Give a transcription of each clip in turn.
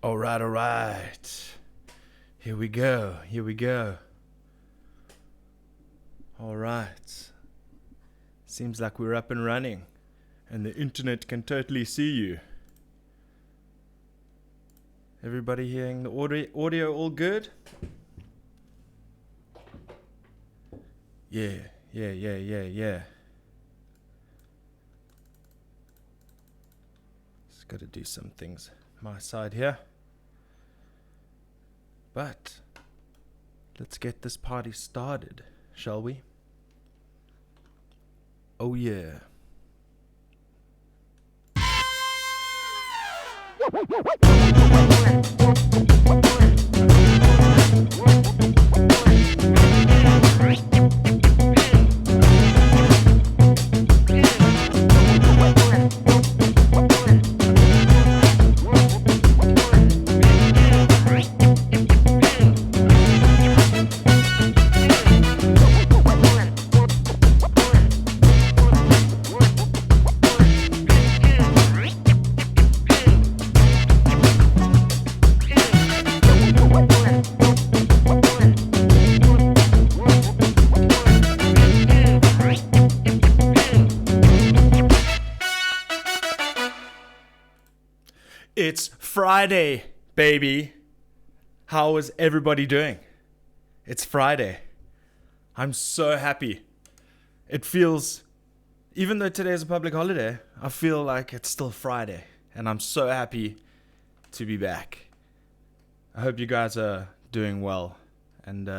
All right. Here we go. All right. Seems like we're up and running, and the internet can totally see you. Everybody hearing the audio all good? Yeah. Just got to do some things my side here. But let's get this party started, shall we? Oh yeah. It's Friday, baby. How is everybody doing? It's Friday. I'm so happy. It feels, even though today is a public holiday, I feel like it's still Friday. And I'm so happy to be back. I hope you guys are doing well and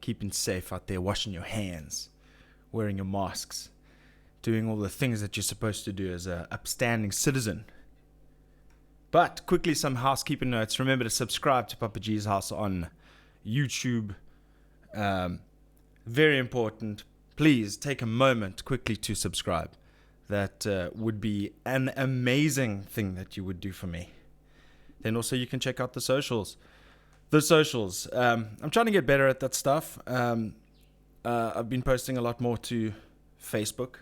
keeping safe out there, washing your hands, wearing your masks, doing all the things that you're supposed to do as an upstanding citizen. But quickly, some housekeeping notes. Remember to subscribe to Papa G's House on YouTube. Very important. Please take a moment quickly to subscribe. That would be an amazing thing that you would do for me. Then also you can check out the socials. I'm trying to get better at that stuff. I've been posting a lot more to Facebook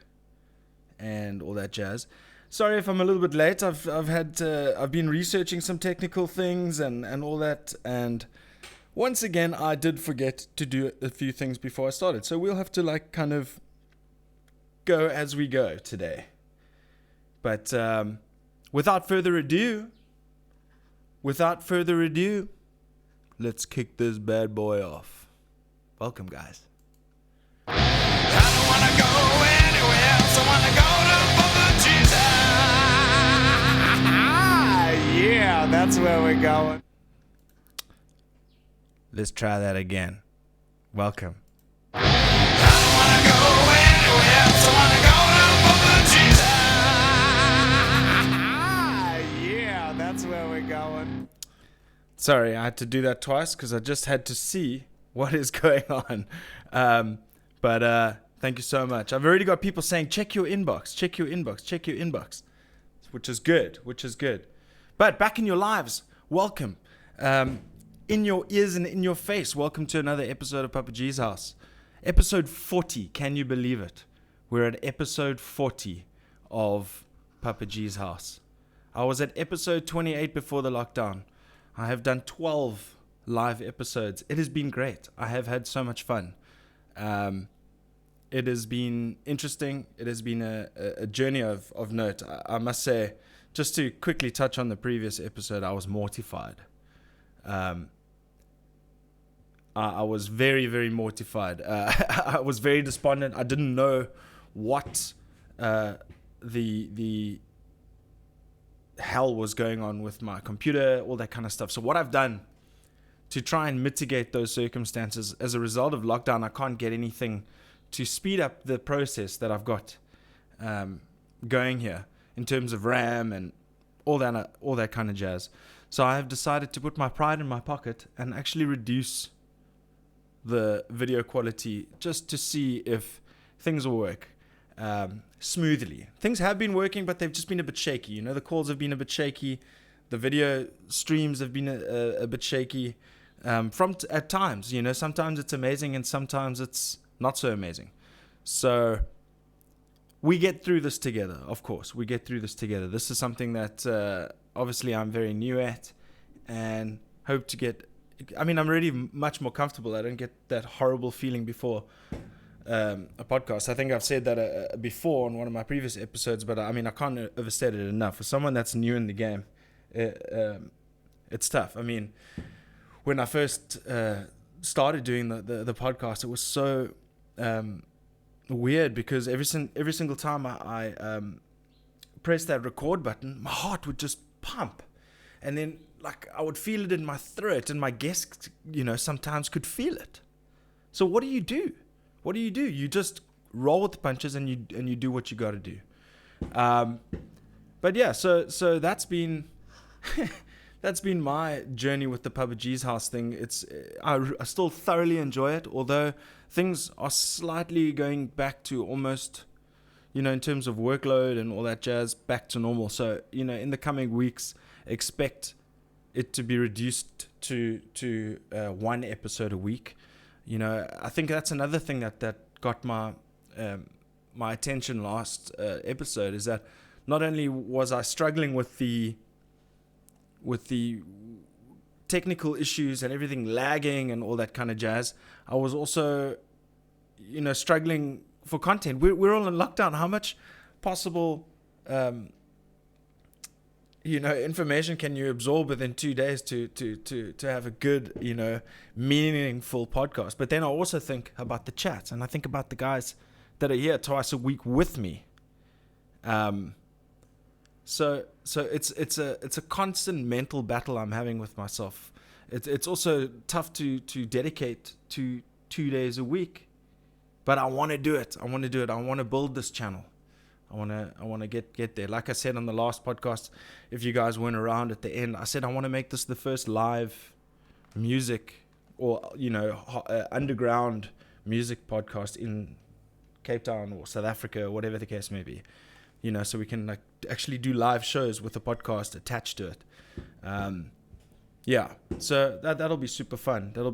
and all that jazz. Sorry if I'm a little bit late. I've been researching some technical things and all that, and once again I did forget to do a few things before I started. So we'll have to kind of go as we go today. But without further ado, let's kick this bad boy off. Welcome, guys. I don't wanna go anywhere else. I wanna go to Papa Jesus. Yeah, that's where we're going. Let's try that again. Welcome. I don't wanna go anywhere else. I wanna go to Papa Jesus. Yeah, that's where we're going. Sorry, I had to do that twice because I just had to see what is going on. But thank you so much. I've already got people saying, check your inbox, which is good. But back in your lives, welcome. In your ears and in your face, welcome to another episode of Papa G's House. Episode 40, can you believe it? We're at episode 40 of Papa G's House. I was at episode 28 before the lockdown. I have done 12 live episodes. It has been great. I have had so much fun. It has been interesting. It has been a journey of note. I must say, just to quickly touch on the previous episode, I was mortified. I was very, very mortified. I was very despondent. I didn't know what the hell was going on with my computer, all that kind of stuff. So what I've done to try and mitigate those circumstances, as a result of lockdown, I can't get anything to speed up the process that I've got going here in terms of RAM and all that kind of jazz. So I have decided to put my pride in my pocket and actually reduce the video quality just to see if things will work smoothly. Things have been working, but they've just been a bit shaky. The calls have been a bit shaky. The video streams have been a bit shaky at times. Sometimes it's amazing and sometimes it's not so amazing. So we get through this together, of course. We get through this together. This is something that obviously I'm very new at, and hope to get. I mean, I'm already much more comfortable. I don't get that horrible feeling before a podcast. I think I've said that before on one of my previous episodes, but I mean, I can't overstate it enough. For someone that's new in the game, it's tough. I mean, when I first started doing the podcast, it was so weird because every single time I pressed that record button, my heart would just pump, and then like I would feel it in my throat, and my guests, sometimes could feel it. So what do you do? You just roll with the punches, and you do what you got to do. But yeah, so that's been that's been my journey with the Papa G's house thing. I still thoroughly enjoy it, although things are slightly going back to almost, in terms of workload and all that jazz, back to normal. So, in the coming weeks, expect it to be reduced to one episode a week. I think that's another thing that got my attention last episode, is that not only was I struggling with the technical issues and everything lagging and all that kind of jazz, I was also, struggling for content. We're all in lockdown. How much possible, information can you absorb within 2 days to have a good, meaningful podcast? But then I also think about the chats, and I think about the guys that are here twice a week with me. So it's a constant mental battle I'm having with myself. It's also tough to dedicate to 2 days a week, but I want to do it. I want to build this channel. I want to get there. Like I said on the last podcast, if you guys weren't around at the end, I said I want to make this the first live music or underground music podcast in Cape Town or South Africa or whatever the case may be. So we can actually do live shows with a podcast attached to it. So that'll be super fun. And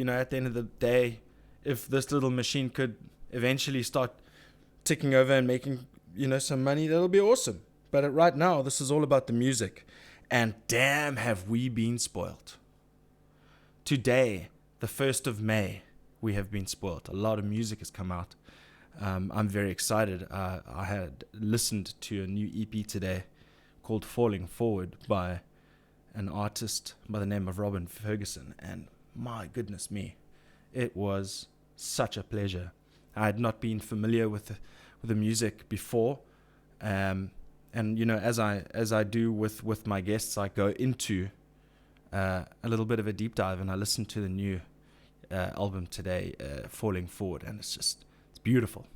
at the end of the day, if this little machine could eventually start ticking over and making some money, that'll be awesome. But right now, this is all about the music, and damn, have we been spoiled. Today, the 1st of May, we have been spoiled. A lot of music has come out. I'm very excited. I had listened to a new EP today called Falling Forward by an artist by the name of Robyn Ferguson, and my goodness me, it was such a pleasure. I had not been familiar with the music before, and as I do with my guests, I go into a little bit of a deep dive, and I listen to the new album today, Falling Forward, and it's beautiful.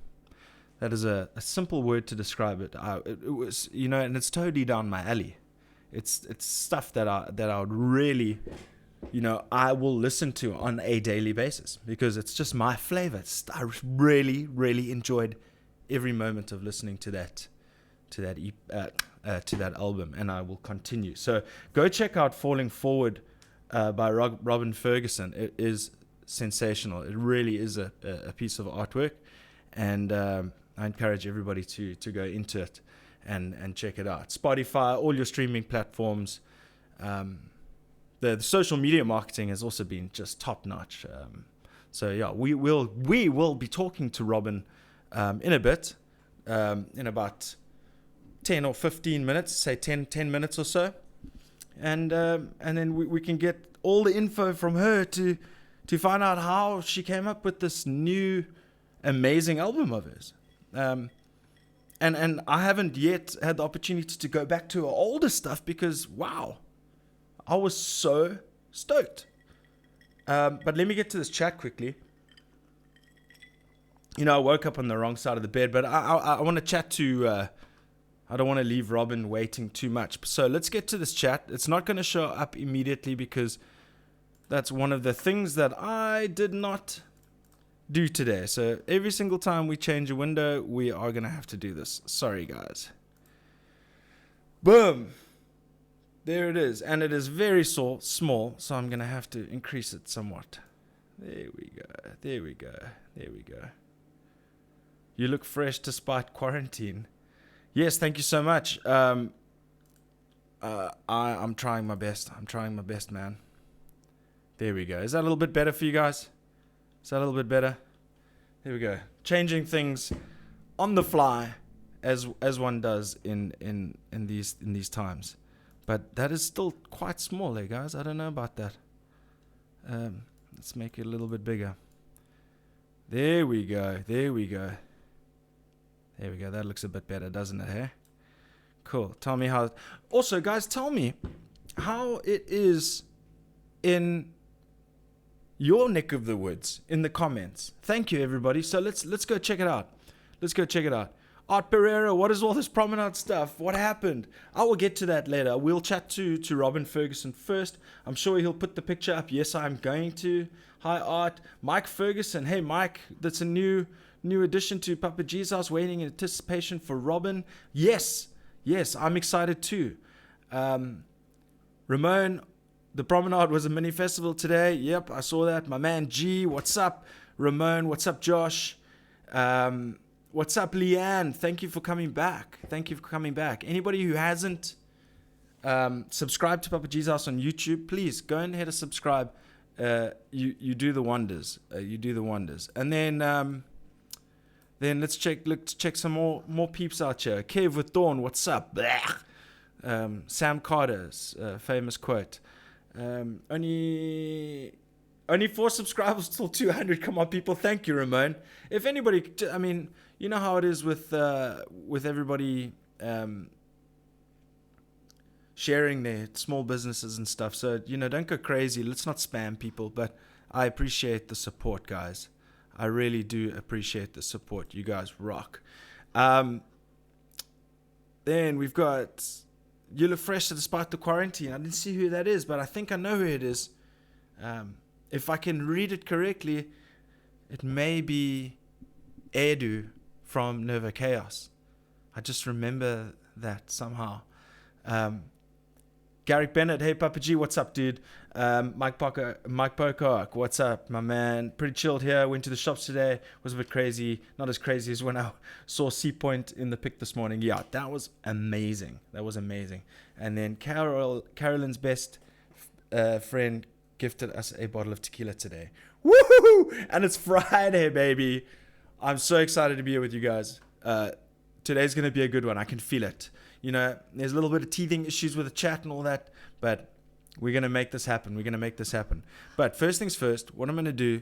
That is a simple word to describe it. It was, and it's totally down my alley. It's stuff that I would really, I will listen to on a daily basis because it's just my flavor. I really, really enjoyed every moment of listening to that album, and I will continue. So go check out Falling Forward by Robyn Ferguson. It is sensational. It really is a piece of artwork, and I encourage everybody to go into it and check it out. Spotify, all your streaming platforms. The social media marketing has also been just top notch. So yeah, we will be talking to Robyn in a bit, in about 10 or 15 minutes, say 10 minutes or so, and then we can get all the info from her to find out how she came up with this new amazing album of hers. And I haven't yet had the opportunity to go back to her older stuff because, wow, I was so stoked. But let me get to this chat quickly. I woke up on the wrong side of the bed, but I want to chat to... I don't want to leave Robyn waiting too much. So let's get to this chat. It's not going to show up immediately because that's one of the things that I did not do today. So every single time we change a window, we are going to have to do this. Sorry, guys. Boom. There it is. And it is very small, so I'm going to have to increase it somewhat. There we go. You look fresh despite quarantine. Yes, thank you so much. I'm trying my best. I'm trying my best, man. There we go. Is that a little bit better for you guys? Is that a little bit better? There we go. Changing things on the fly, as one does in these times. But that is still quite small, there, guys. I don't know about that. Let's make it a little bit bigger. There we go. There we go. There we go. That looks a bit better, doesn't it, hey? Cool. Tell me how... Also, guys, tell me how it is in your neck of the woods in the comments. Thank you, everybody. So let's go check it out. Let's go check it out. Art Pereira, what is all this Promenade stuff? What happened? I will get to that later. We'll chat to Robyn Ferguson first. I'm sure he'll put the picture up. Yes, I'm going to. Hi, Art. Mike Ferguson. Hey, Mike. That's a new addition to Papa G's house. Waiting in anticipation for Robyn. Yes, I'm excited too. Ramon, the Promenade was a mini festival today. Yep, I saw that. My man G, what's up? Ramon, what's up, Josh? What's up, Leanne? Thank you for coming back. Anybody who hasn't subscribed to Papa G's house on YouTube, please go and hit a subscribe. You do the wonders. And then let's check some more peeps out here. Kev with Dawn, what's up? Sam Carter's famous quote. Only 4 subscribers till 200. Come on, people. Thank you, Ramon. If anybody, I mean, you know how it is with everybody sharing their small businesses and stuff. So, don't go crazy. Let's not spam people. But I appreciate the support, guys. I really do appreciate the support. You guys rock. Then we've got You Look Fresh Despite the Quarantine. I didn't see who that is, but I think I know who it is. If I can read it correctly, it may be Edu from Nova Chaos. I just remember that somehow. Garrick Bennett, hey Papa G, what's up, dude? Mike Pocock, what's up, my man? Pretty chilled here. Went to the shops today. Was a bit crazy. Not as crazy as when I saw Sea Point in the pic this morning. Yeah, that was amazing. And then Carolyn's best friend gifted us a bottle of tequila today. Woohoo! And it's Friday, baby. I'm so excited to be here with you guys. Today's going to be a good one. I can feel it. There's a little bit of teething issues with the chat and all that, but we're going to make this happen. But first things first, what I'm going to do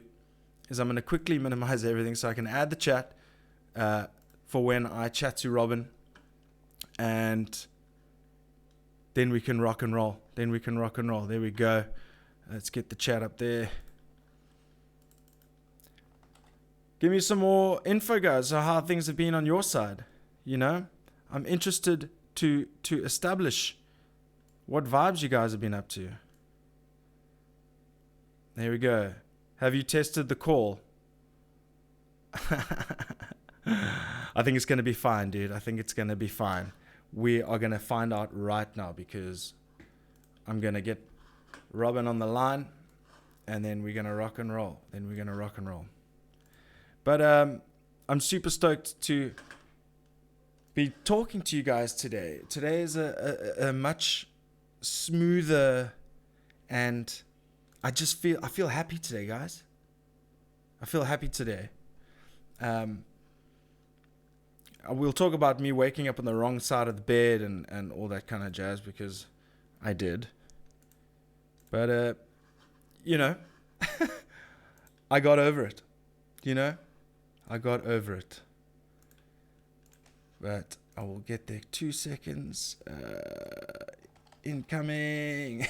is I'm going to quickly minimize everything so I can add the chat for when I chat to Robyn, and then we can rock and roll. There we go. Let's get the chat up there. Give me some more info, guys, on how things have been on your side. I'm interested to establish what vibes you guys have been up to. There we go. Have you tested the call? I think it's going to be fine, dude. I think it's going to be fine. We are going to find out right now because I'm going to get Robyn on the line and then we're going to rock and roll. But I'm super stoked to be talking to you guys today. Today is a much smoother, and I feel happy today, guys. I feel happy today. We'll talk about me waking up on the wrong side of the bed and all that kind of jazz because I did. But I got over it. I got over it. But I will get there. 2 seconds. Incoming.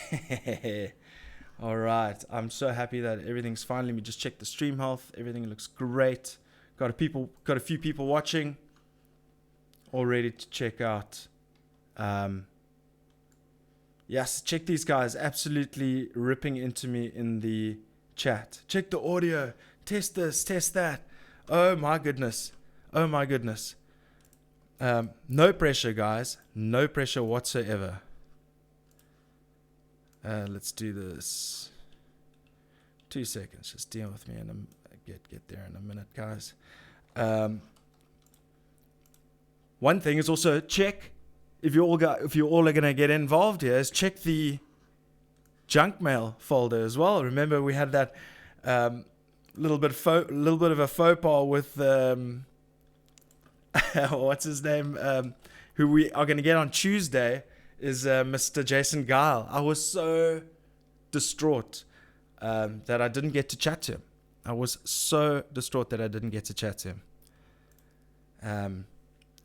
All right. I'm so happy that everything's fine. Let me just check the stream health. Everything looks great. Got a few people watching. All ready to check out. Yes, check these guys. Absolutely ripping into me in the chat. Check the audio. Test this. Test that. Oh my goodness. No pressure, guys. No pressure whatsoever. Let's do this. 2 seconds. Just deal with me and get there in a minute, guys. One thing is also check if you all are gonna get involved here, is check the junk mail folder as well. Remember, we had that little bit of a faux pas with what's his name, who we are going to get on Tuesday is Mr. Jason Guile. I was so distraught that I didn't get to chat to him. I was so distraught that I didn't get to chat to him.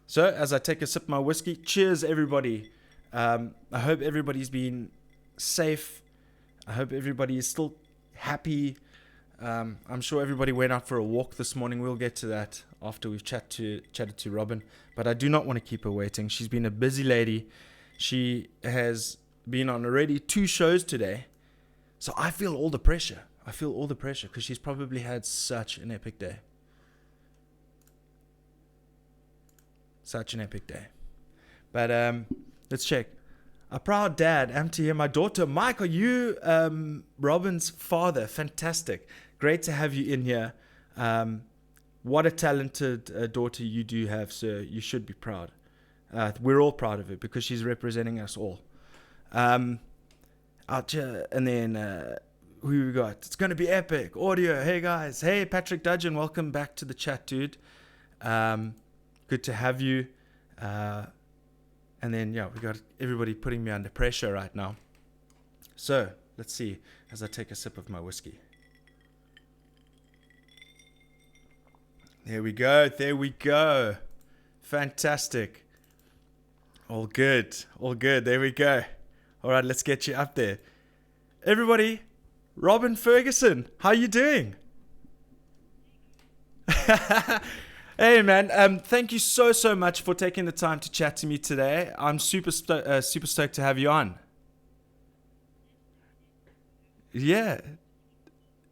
So as I take a sip of my whiskey, cheers everybody. I hope everybody's been safe. I hope everybody is still happy. I'm sure everybody went out for a walk this morning. We'll get to that after we've chatted to Robyn. But I do not want to keep her waiting. She's been a busy lady. She has been on already 2 shows today. So I feel all the pressure. Because she's probably had such an epic day. But let's check. A proud dad, am to hear my daughter. Mike, are you Robyn's father? Fantastic. Great to have you in here. What a talented daughter you do have, sir. You should be proud. We're all proud of her because she's representing us all. And then who we got? It's going to be epic. Audio. Hey, guys. Hey, Patrick Dudgeon. Welcome back to the chat, dude. Good to have you. And then, we got everybody putting me under pressure right now. So, let's see as I take a sip of my whiskey. There we go. Fantastic. All good. There we go. All right, let's get you up there. Everybody, Robyn Ferguson, how you doing? Hey man, thank you so much for taking the time to chat to me today. I'm super stoked to have you on. Yeah,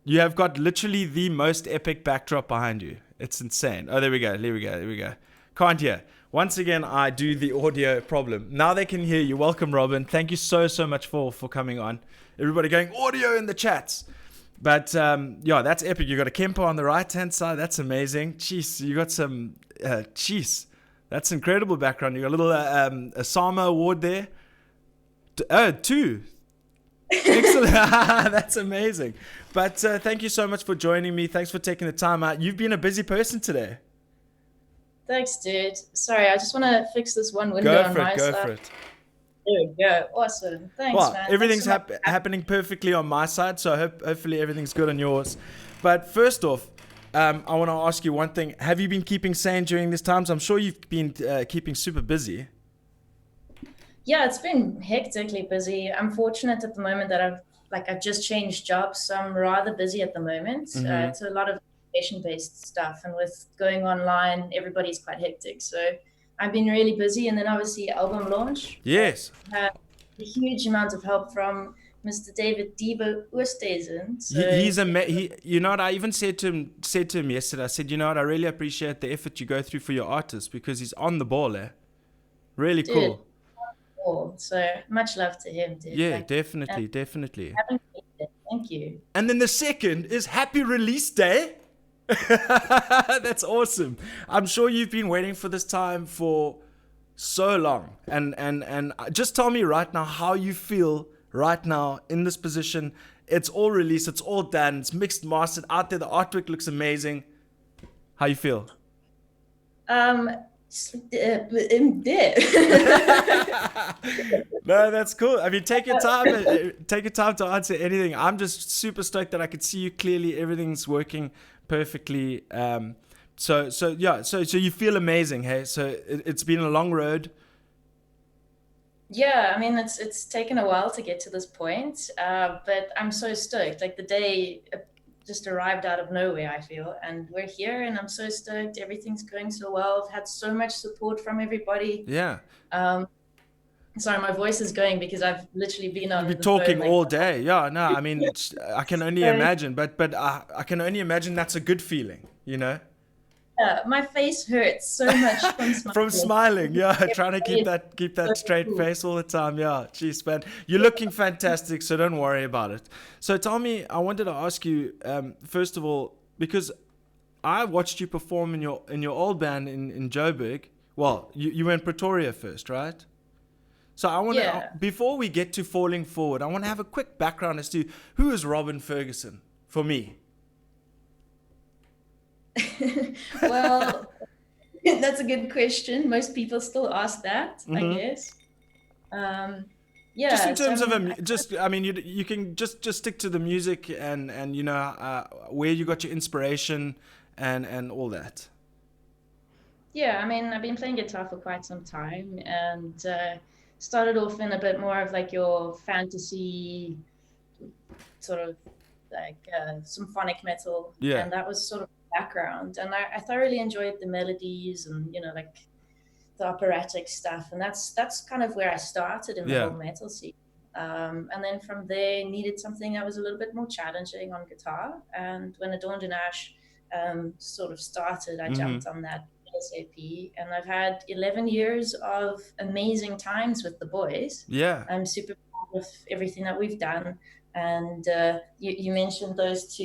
you have got literally the most epic backdrop behind you. It's insane. Oh, there we go. Can't hear. Once again, I do the audio problem. Now they can hear you. Welcome, Robyn. Thank you so much for coming on. Everybody going audio in the chats. But, that's epic. You got a Kempo on the right-hand side. That's amazing. Jeez, you got some, that's incredible background. You got a little Osama award there. 2. Excellent. That's amazing. But thank you so much for joining me. Thanks for taking the time out. You've been a busy person today. Thanks, dude. Sorry, I just want to fix this one window on my side. Go for it. There we go. Awesome. Thanks, man. Everything's happening perfectly on my side, so hopefully everything's good on yours. But first off, I want to ask you one thing. Have you been keeping sane during these times? I'm sure you've been keeping super busy. Yeah, it's been hectically busy. I'm fortunate at the moment that I've just changed jobs, so I'm rather busy at the moment. Mm-hmm. It's a lot of patient-based stuff, and with going online, everybody's quite hectic. So I've been really busy, and then obviously album launch. Yes. Had a huge amount of help from Mr. David Debo Oosthuizen. So you know what? I even said to him yesterday. I said, you know what? I really appreciate the effort you go through for your artists because he's on the ball, eh? Really cool. So much love to him, dude. Yeah, definitely. Thank you. And then the second is Happy Release Day. That's awesome. I'm sure you've been waiting for this time for so long. And just tell me right now how you feel right now in this position. It's all released. It's all done. It's mixed, mastered out there. The artwork looks amazing. How you feel? No, that's cool. I mean, take your time. Take your time to answer anything. I'm just super stoked that I could see you clearly. Everything's working perfectly. So you feel amazing, hey? So it's been a long road. Yeah, I mean, it's taken a while to get to this point, but I'm so stoked. Like the day just arrived out of nowhere, I feel, and we're here, and I'm so stoked. Everything's going so well. I've had so much support from everybody. Yeah. Sorry, my voice is going because I've literally been on. You've been talking phone, all day. Yeah, no, I mean, I can only imagine, but I can only imagine that's a good feeling, you know. My face hurts so much from smiling. From smiling, yeah, trying to keep that straight face all the time. Yeah, geez, man, you're looking fantastic, so don't worry about it. So tell me, I wanted to ask you first of all, because I watched you perform in your old band in Joburg. Well, you were in Pretoria first, right? So I want to, Yeah. before we get to falling forward, I want to have a quick background as to who is Robyn Ferguson for me. Well, that's a good question. Most people still ask that, I Hmm. guess. Um, Just in yeah, so I terms of mean, just I mean you can just stick to the music and you know where you got your inspiration and all that. yeah, I mean, I've been playing guitar for quite some time and started off in a bit more of like your fantasy sort of like symphonic metal, Yeah, and that was sort of background. And I thoroughly enjoyed the melodies and like the operatic stuff, and that's kind of where I started in the yeah. whole metal scene. And then from there, needed something that was a little bit more challenging on guitar. And when Adorned in Ash sort of started, I Hmm. jumped on that ASAP. And I've had 11 years of amazing times with the boys. Yeah. I'm super proud of everything that we've done. And you mentioned those two.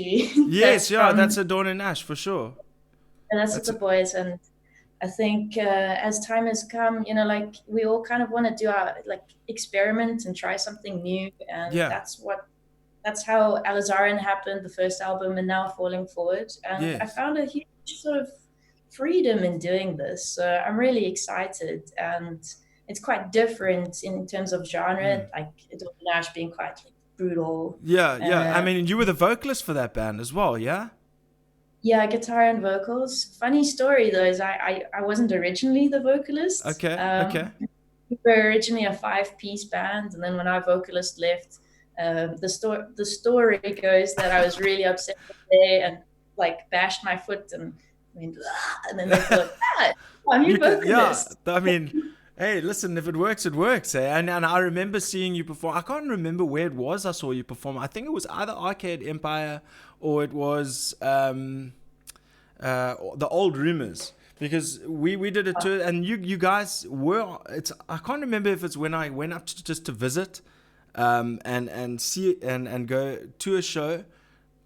Yes, That's yeah, from, that's a Dawn and Ash for sure. and that's with That's the a, boys. And I think as time has come, like we all kind of want to do our like experiment and try something new, and yeah, that's how Alizarin happened, the first album, and now Falling Forward. And I yes. found a huge sort of freedom in doing this, so I'm really excited, and it's quite different in terms of genre, Mm. like Nash being quite like, brutal. Yeah, yeah. I Uh, mean, you were the vocalist for that band as well, yeah? Yeah, guitar and vocals. Funny story though is I wasn't originally the vocalist. Okay, okay. We were originally a five-piece band, and then when our vocalist left, the story goes that I was really upset one day and like bashed my foot and went, "Ah," and then they thought, ah, I'm You your could, yeah. vocalist. I mean, hey, listen, if it works, it works. Eh? And I remember seeing you perform. I can't remember where it was I saw you perform. I think it was either Arcade Empire or it was the old Rumors. Because we did a tour and you guys were it's I can't remember if it's when I went up to, just to visit and see and go to a show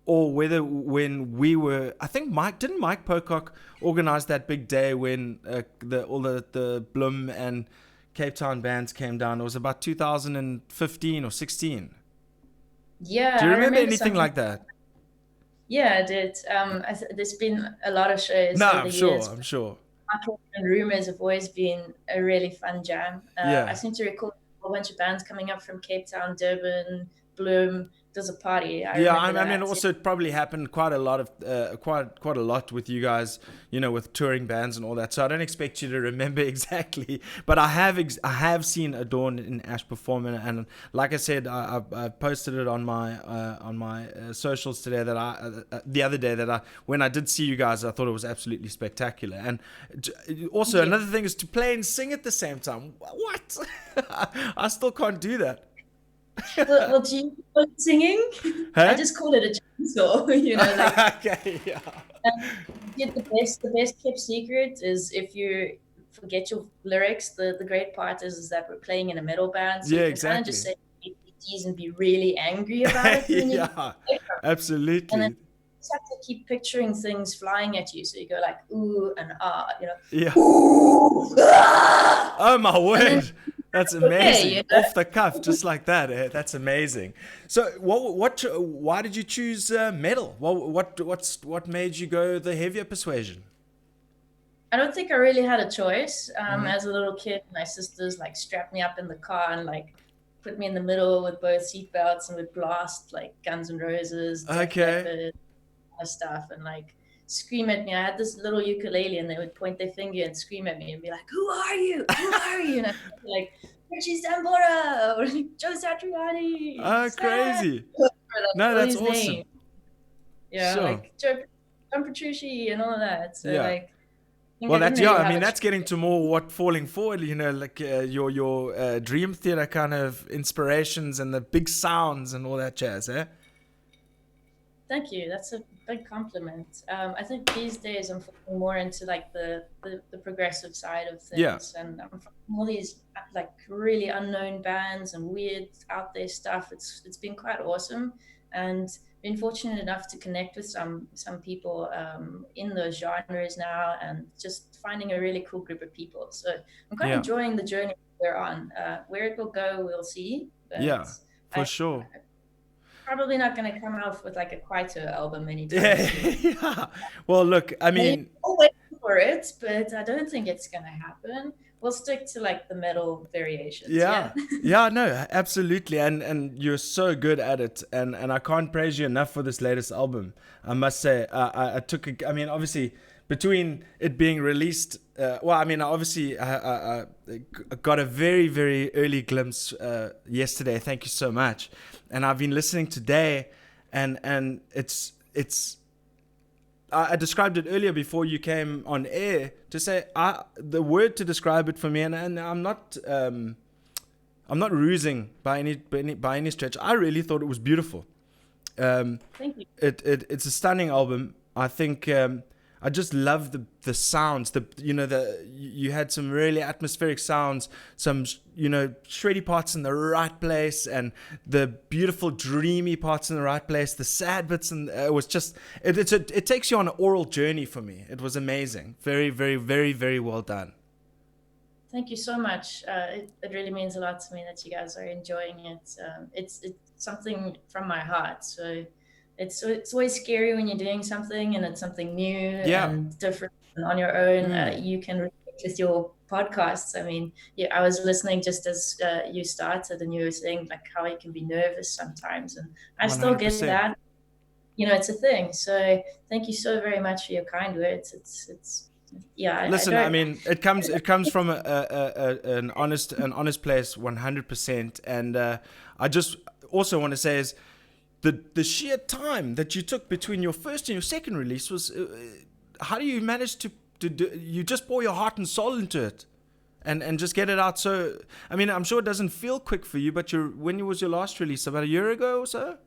or whether when we were I think Mike Pocock organize that big day when the Bloom and Cape Town bands came down. It was about 2015 or 16. Do Yeah, you I remember remember anything something. like that? Yeah, I did. There's been a lot of shows No, over I'm the sure. years. I'm sure. Market and Rumors have always been a really fun jam. I Yeah. seem to recall a whole bunch of bands coming up from Cape Town, Durban, Bloom. There's a party. I Yeah, remember I mean, that. also it probably happened quite a lot of quite a lot with you guys, with touring bands and all that. So I don't expect you to remember exactly, but I have seen Adorn in Ash perform, and like I said, I posted it on my socials today that the other day that when I did see you guys, I thought it was absolutely spectacular. And Thank also you. another thing is to play and sing at the same time. What? I still can't do that. Well, do you call it singing? I Huh? just call it a jam song. Like Okay, yeah. the best kept secret is if you forget your lyrics. The great part is that we're playing in a metal band, so Yeah, you can kind of just exactly. say ABCs and be really angry about it, and then you Yeah, and then absolutely. you just have to keep picturing things flying at you. So you go like ooh and Yeah. ooh, ah! Oh my And then word. That's okay, amazing. Off the cuff, just like that. Eh? That's amazing. So, why did you choose metal? What made you go the heavier persuasion? I don't think I really had a choice. Hmm. As a little kid, my sisters like strapped me up in the car and like put me in the middle with both seatbelts and would blast like Guns N' Roses, Def Okay. Leppard, stuff, and like scream at me. I had this little ukulele, and they would point their finger and scream at me and be like, "Who are you? Who are you?" And I'd be like, "Richie Zambora," or like, "Joe Satriani," Oh, Stan, crazy. or like No, all that's these awesome. names. Yeah, Sure. like John Petrucci and all of that. So Yeah. like, I think Well, I didn't that's yeah. really I have mean, a that's choice. getting to more what falling forward. Like your Dream Theater kind of inspirations and the big sounds and all that jazz. Eh? Thank you. That's a big compliment. I think these days I'm falling more into like the progressive side of Yeah. things, and I'm finding all these like really unknown bands and weird out there stuff. It's been quite awesome, and been fortunate enough to connect with some people in those genres now, and just finding a really cool group of people. So I'm quite Yeah. enjoying the journey we're on. Where it will go, we'll see. But Yeah, for I sure. probably not going to come out with like a Kwaito album anytime Yeah, soon. yeah. Well, look, I Maybe mean, we'll wait for it, but I don't think it's going to happen. We'll stick to like the metal variations. yeah, Yeah. yeah, no, absolutely, and you're so good at it, and I can't praise you enough for this latest album. I must say, I took, I mean, obviously, between it being released, well, I mean, obviously, I got a very, very early glimpse yesterday. Thank you so much, and I've been listening today, and it's I described it earlier before you came on air to say the word to describe it for me, and I'm not rusing by any stretch. I really thought it was beautiful. Thank you. It's a stunning album. I think I just love the sounds. You had some really atmospheric sounds, some shreddy parts in the right place, and the beautiful dreamy parts in the right place. The sad bits, and it was just it takes you on an oral journey for me. It was amazing. Very, very, very, very well done. Thank you so much. It really means a lot to me that you guys are enjoying it. It's something from my heart. So it's always scary when you're doing something and it's something new Yeah. and different and on your own. You can relate with your podcasts. I mean, yeah, I was listening just as you started, and you were saying like how you can be nervous sometimes, and I still get 100%. that. It's a thing. So thank you so very much for your kind words. It's yeah. Listen, I I don't. mean, it comes from an honest place, 100%. And I just also want to say is the sheer time that you took between your first and your second release was. How do you manage to do? You just pour your heart and soul into it, and just get it out. So, I mean, I'm sure it doesn't feel quick for you, but when was your last release? About a year ago or so?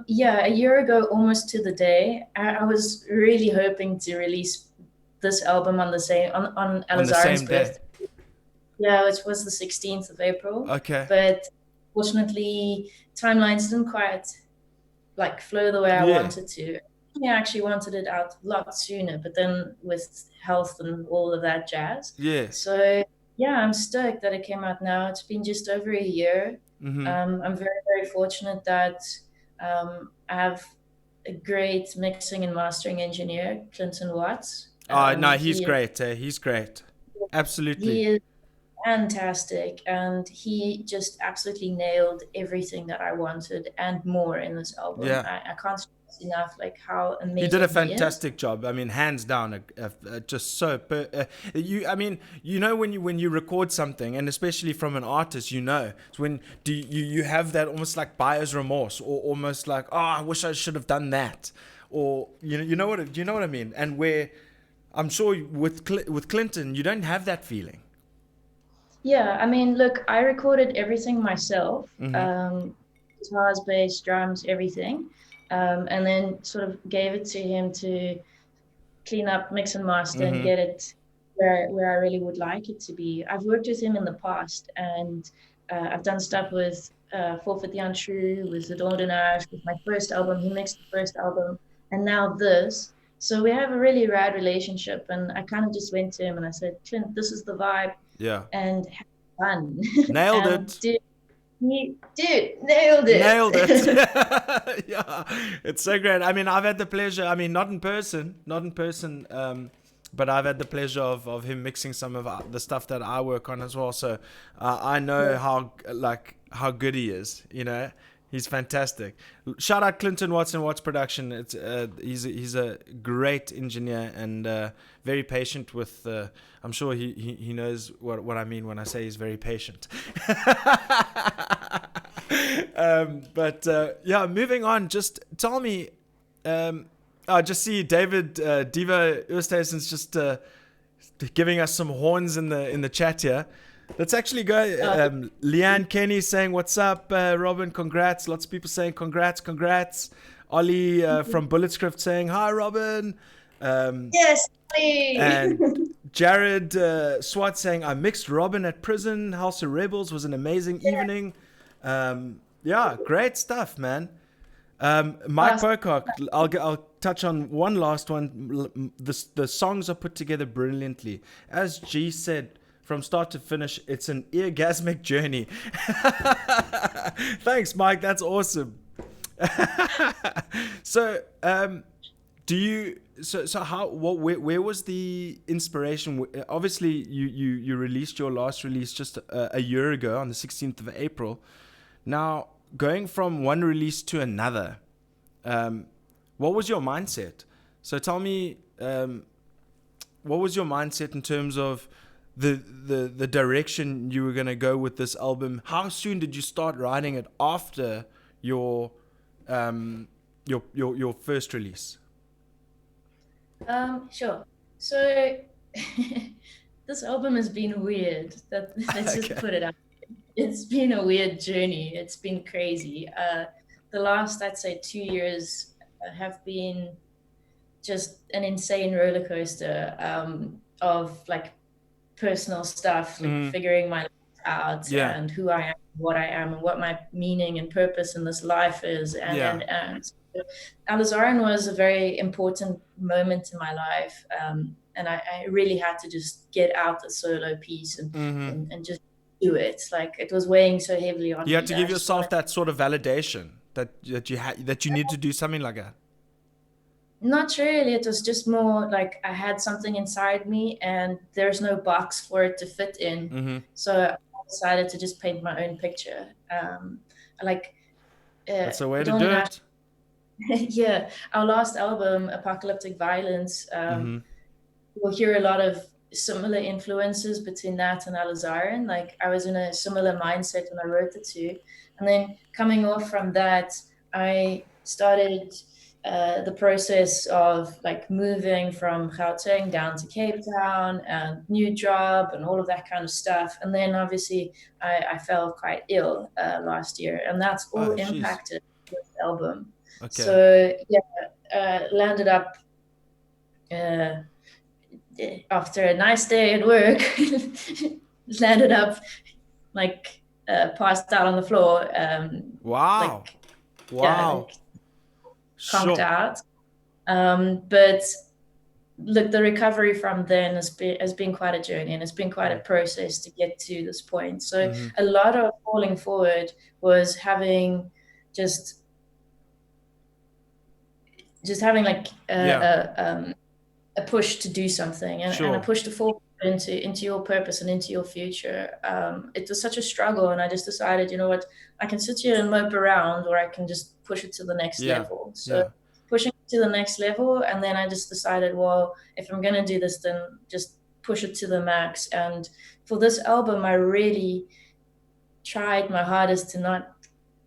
Yeah, a year ago, almost to the day. I was really hoping to release this album on the same on On the Alazaren's same day. birthday. Yeah, it was the 16th of April. Okay. But fortunately, timelines didn't quite like flow the way I wanted to. I actually wanted it out a lot sooner, but then with health and all of that jazz. Yeah. So yeah, I'm stoked that it came out now. It's been just over a year. Mm-hmm. I'm very, very fortunate that I have a great mixing and mastering engineer, Clinton Watts. No, he's great. He's great. Absolutely. He is fantastic, and he just absolutely nailed everything that I wanted and more in this album. Yeah. I can't stress enough like how amazing he did a fantastic job. I mean, hands down, just so. I mean, when you record something, and especially from an artist, it's when you have that almost like buyer's remorse, or almost like, oh, I wish I should have done that, or you know what I mean. And where I'm sure with Clinton, you don't have that feeling. Yeah, I mean, look, I recorded everything myself. Guitars, bass, drums, everything. And then sort of gave it to him to clean up, mix and master, and get it where I really would like it to be. I've worked with him in the past, and I've done stuff with Forfeit the Untrue, with The Ordinary, with my first album. He mixed the first album, and now this. So we have a really rad relationship, and I kind of just went to him and I said, Clint, this is the vibe. Yeah. And have fun. Nailed it. Dude, nailed it. Nailed it. Yeah, it's so great. I mean, I've had the pleasure, I mean, not in person, but I've had the pleasure of him mixing some of the stuff that I work on as well. So I know how good he is, He's fantastic. Shout out Clinton Watts and Watts Production. It's he's a great engineer and very patient with. I'm sure he knows what I mean when I say he's very patient. But moving on. Just tell me. I just see David Diva Oosthuizen's just giving us some horns in the chat here. Let's actually go. Leanne Kenny saying, what's up, Robyn? Congrats. Lots of people saying congrats. Ollie from Bulletscript saying, hi, Robyn. Yes, Ollie. And Jared Swat saying, I mixed Robyn at prison. House of Rebels was an amazing evening. Great stuff, man. Mike Pocock, I'll touch on one last one. The songs are put together brilliantly. As G said, from start to finish. It's an orgasmic journey. Thanks, Mike. That's awesome. So, do you? So how? What? Where was the inspiration? Obviously, you released your last release just a year ago on the 16th of April. Now, going from one release to another, what was your mindset? So tell me, what was your mindset in terms of the direction you were going to go with this album? How soon did you start writing it after your first release? Sure. So this album has been weird. Let's just put it out. It's been a weird journey. It's been crazy. The last, I'd say, 2 years have been just an insane roller coaster of like personal stuff, like figuring my life out and who I am, what I am, and what my meaning and purpose in this life is. And so Alizarin was a very important moment in my life. And I really had to just get out the solo piece and just do it. Like it was weighing so heavily on me. You had to give yourself that sort of validation that you need to do something like that. Not really. It was just more like I had something inside me and there's no box for it to fit in. So I decided to just paint my own picture. That's a way to do it. Yeah. Our last album, Apocalyptic Violence, you'll hear a lot of similar influences between that and Alizarin. Like I was in a similar mindset when I wrote the two. And then coming off from that, I started the process of like moving from Gauteng down to Cape Town and new job and all of that kind of stuff. And then obviously I fell quite ill last year, and that's all impacted this album. Okay. So yeah, landed up after a nice day at work, landed up like passed out on the floor. Wow. Wow. Conked out. But look, the recovery from then has been quite a journey, and it's been quite a process to get to this point. So a lot of falling forward was having just having like a push to do something and a push to fall into your purpose and into your future. It was such a struggle, and I just decided, you know what, I can sit here and mope around, or I can just push it to the next level. So pushing it to the next level, and then I just decided, well, if I'm gonna do this, then just push it to the max. And for this album, I really tried my hardest to not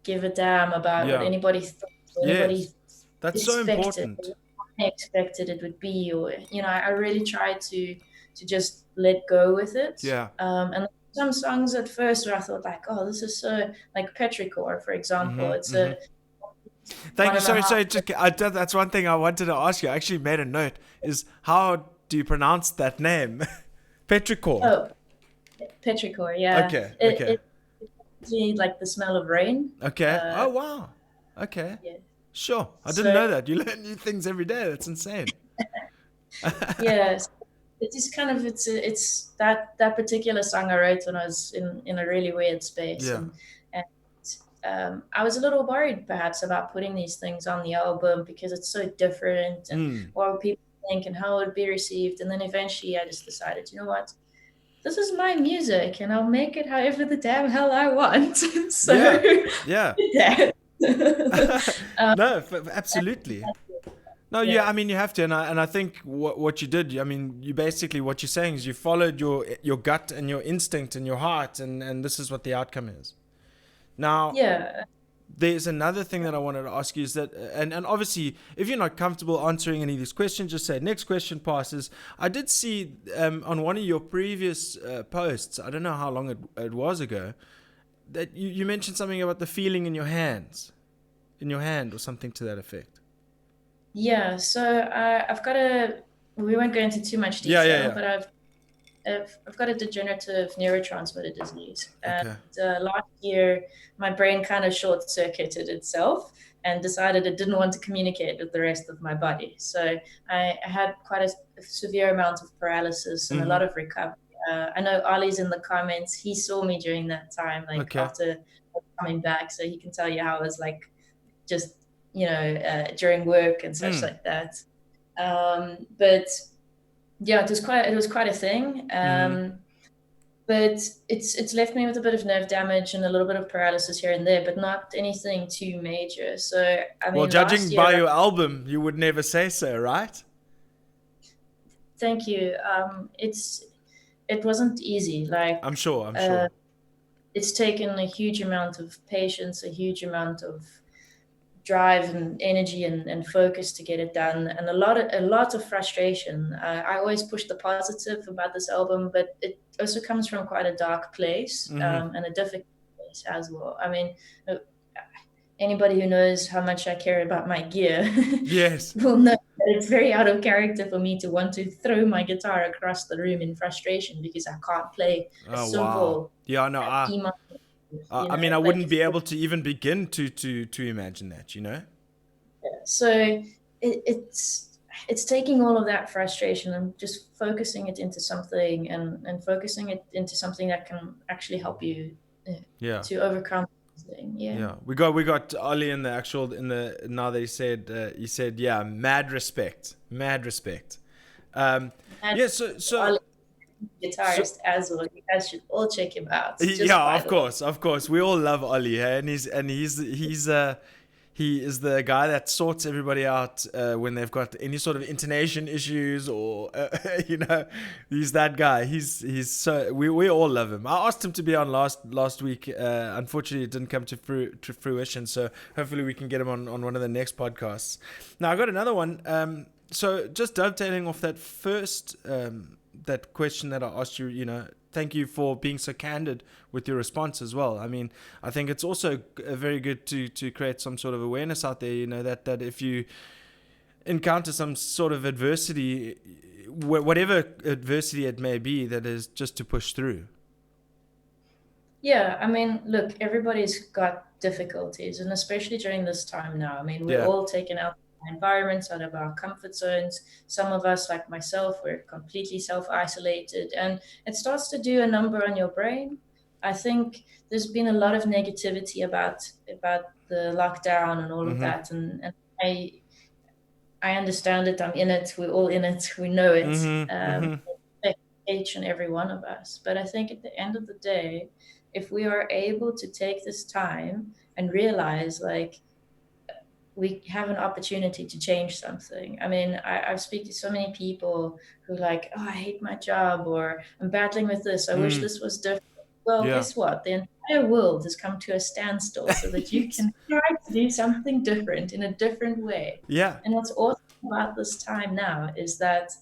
give a damn about what anybody thought, anybody that's so important. I expected it would be, or you know, I really tried to just let go with it. And some songs at first where I thought like, oh, this is so like Petrichor, for example. It's a thank you. Sorry. That's one thing I wanted to ask you. I actually made a note. Is how do you pronounce that name? Petrichor. Oh, Petrichor. Yeah. Okay. It's like the smell of rain. Okay. Oh wow. Okay. Yeah. Sure. I didn't know that. You learn new things every day. That's insane. Yes. It is kind of it's that particular song I wrote when I was in a really weird space. And I was a little worried perhaps about putting these things on the album because it's so different and what would people think and how it would be received. And then eventually I just decided, you know what, this is my music and I'll make it however the damn hell I want. So yeah. No, absolutely. No, I mean, you have to, and I think what you did, I mean, you basically, what you're saying is you followed your gut and your instinct and your heart, and this is what the outcome is. Now, there's another thing that I wanted to ask you is that, and obviously, if you're not comfortable answering any of these questions, just say, next question passes. I did see on one of your previous posts, I don't know how long it was ago, that you mentioned something about the feeling in your hand or something to that effect. Yeah, so I've got we won't go into too much detail, but I've got a degenerative neurotransmitter disease. And last year, my brain kind of short-circuited itself and decided it didn't want to communicate with the rest of my body. So I had quite a severe amount of paralysis and a lot of recovery. I know Ollie's in the comments. He saw me during that time, like Okay. after coming back, so he can tell you how I was like just during work and such Mm. like that. But yeah, it was quite a thing. Mm. But it's left me with a bit of nerve damage and a little bit of paralysis here and there, but not anything too major. So I Well, mean, last judging by year, your album, you would never say so, right? thank you. It wasn't easy. I'm Like sure. I'm uh, sure. it's taken a huge amount of patience, a huge amount of drive and energy and focus to get it done, and a lot of frustration. I always push the positive about this album, but it also comes from quite a dark place, Hmm. and a difficult place as well. I mean, uh, anybody who knows how much I care about my gear Yes. will know that it's very out of character for me to want to throw my guitar across the room in frustration because I can't play a Oh wow. simple Yeah. No. E minor, I mean, I like wouldn't it's be able to even begin to imagine that. You know. so it's taking all of that frustration and just focusing it into something, and focusing it into something that can actually help you uh, Yeah. to overcome this thing. Yeah. Yeah. We got Ollie in the actual in the now that he said yeah, mad respect, mad respect. Um. And Yeah. So Ollie, so guitarist as well. You guys should all check him out. yeah, Just by of the way. course, of course. We all love Ollie, hey? And he is the guy that sorts everybody out when they've got any sort of intonation issues or you know, he's that guy. He's so we all love him. I asked him to be on last week. Unfortunately, it didn't come to fruition. So hopefully we can get him on one of the next podcasts. Now I got another one. So just dovetailing off that first that question that I asked you, you know, thank you for being so candid with your response as well. I mean, I think it's also very good to create some sort of awareness out there, you know, that if you encounter some sort of adversity, whatever adversity it may be, that is just to push through. Yeah, I mean, look, everybody's got difficulties, and especially during this time now. I mean, we're Yeah. all taken out of our environments, out of our comfort zones. Some of us, like myself, we're completely self-isolated, and it starts to do a number on your brain. I think there's been a lot of negativity about the lockdown and all of Mm-hmm. that, and I understand it. I'm in it. We're all in it. We know it. Mm-hmm. Mm-hmm. Each and every one of us. But I think at the end of the day, if we are able to take this time and realize, like, we have an opportunity to change something. I mean, I've speak to so many people who like, oh, I hate my job, or I'm battling with this. I wish Mm. this was different. Well, Yeah. guess what? The entire world has come to a standstill so that you Yes. can try to do something different in a different way. Yeah. And what's awesome about this time now is that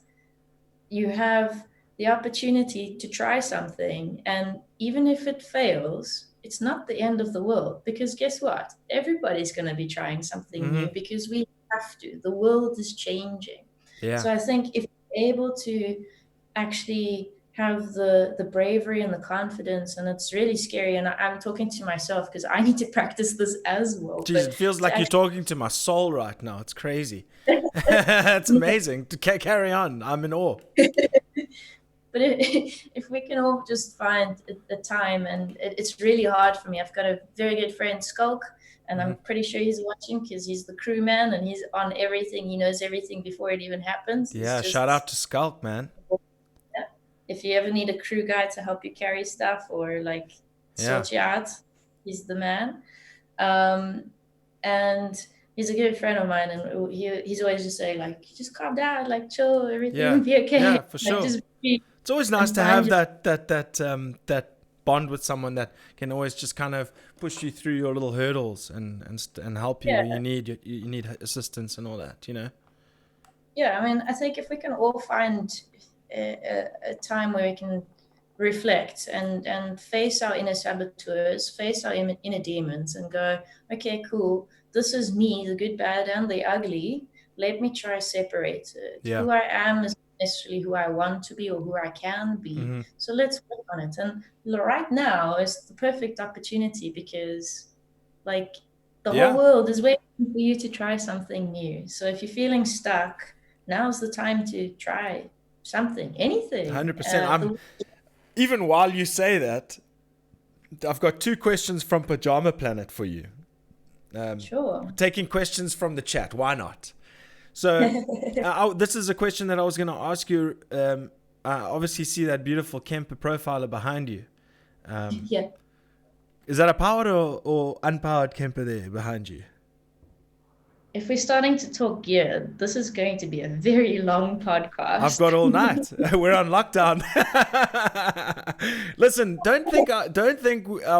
you have the opportunity to try something. And even if it fails, it's not the end of the world, because guess what? Everybody's going to be trying something Mm-hmm. new because we have to. The world is changing. Yeah. So I think if you're able to actually have the bravery and the confidence, and it's really scary, and I'm talking to myself because I need to practice this as well, Jeez, but it feels to like you're actually talking to my soul right now. It's crazy. It's amazing. Carry on. I'm in awe. but if we can all just find a time, and it's really hard for me. I've got a very good friend, Skulk, and Mm-hmm. I'm pretty sure he's watching because he's the crew man and he's on everything. He knows everything before it even happens. He's Yeah. Shout just, out to Skulk, man. yeah. If you ever need a crew guy to help you carry stuff or like Yeah. sort you out, he's the man. Um, and he's a good friend of mine, and he's always just saying like, just calm down, like chill, everything Yeah. will be okay. Yeah. For Like sure. just be It's always nice and to find have your that bond with someone that can always just kind of push you through your little hurdles and help you yeah. when you need assistance and all that. You know. Yeah, I mean, I think if we can all find a time where we can reflect and face our inner saboteurs, face our inner demons, and go, okay, cool, this is me, the good, bad, and the ugly. Let me try separate it. Yeah. Who I am is not necessarily who I want to be or who I can be. Mm-hmm. So let's work on it. And right now is the perfect opportunity because, like, the whole Yeah. world is waiting for you to try something new. So if you're feeling stuck, now's the time to try something, anything. 100%. I'm The even while you say that, I've got 2 questions from Pajama Planet for you. Sure. Taking questions from the chat. Why not? So this is a question that I was going to ask you. I obviously see that beautiful Kemper profiler behind you. Yeah. Is that a powered or unpowered Kemper there behind you? If we're starting to talk gear, this is going to be a very long podcast. I've got all night. We're on lockdown. Listen, don't think I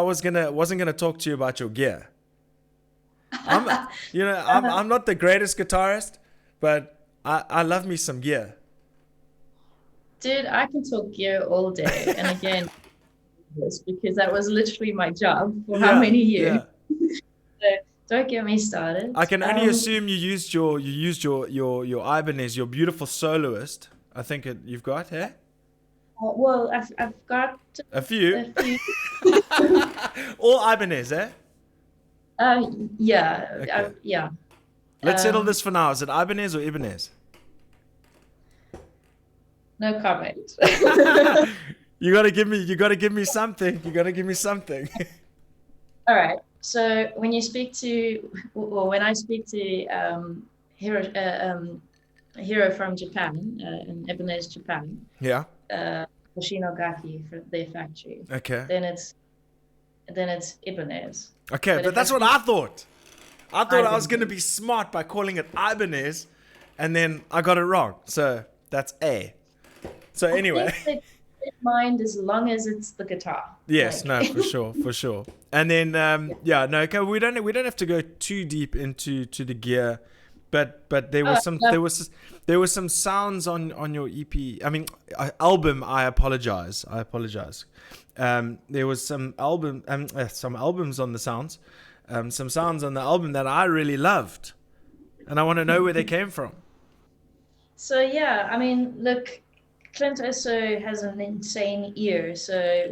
wasn't gonna talk to you about your gear. I'm not the greatest guitarist, but I love me some gear. Dude, I can talk gear all day. And again, because that was literally my job for how many years. Yeah. So don't get me started. I can only assume you used your Ibanez, your beautiful soloist. I think you've got, eh? Well, I've got a few. All Ibanez, eh? Yeah. Okay. Yeah. Let's settle this for now. Is it Ibanez or Ibanez? No comment. You gotta give me something. All right. So when I speak to Hero from Japan, in Ibanez, Japan. Yeah. Hoshinogaki for their factory. Okay. Then it's Ibanez. Okay, but that's what I thought. I thought I was gonna be smart by calling it Ibanez, and then I got it wrong. So that's A. So anyway. I think mind as long as it's the guitar. Yes, no, for sure. And then okay, we don't have to go too deep into the gear, but there was some sounds on your EP. I mean, album. I apologize. There was some albums on the sounds, some sounds on the album that I really loved, and I want to know where they came from. So yeah, I mean, look. Clint also has an insane ear, so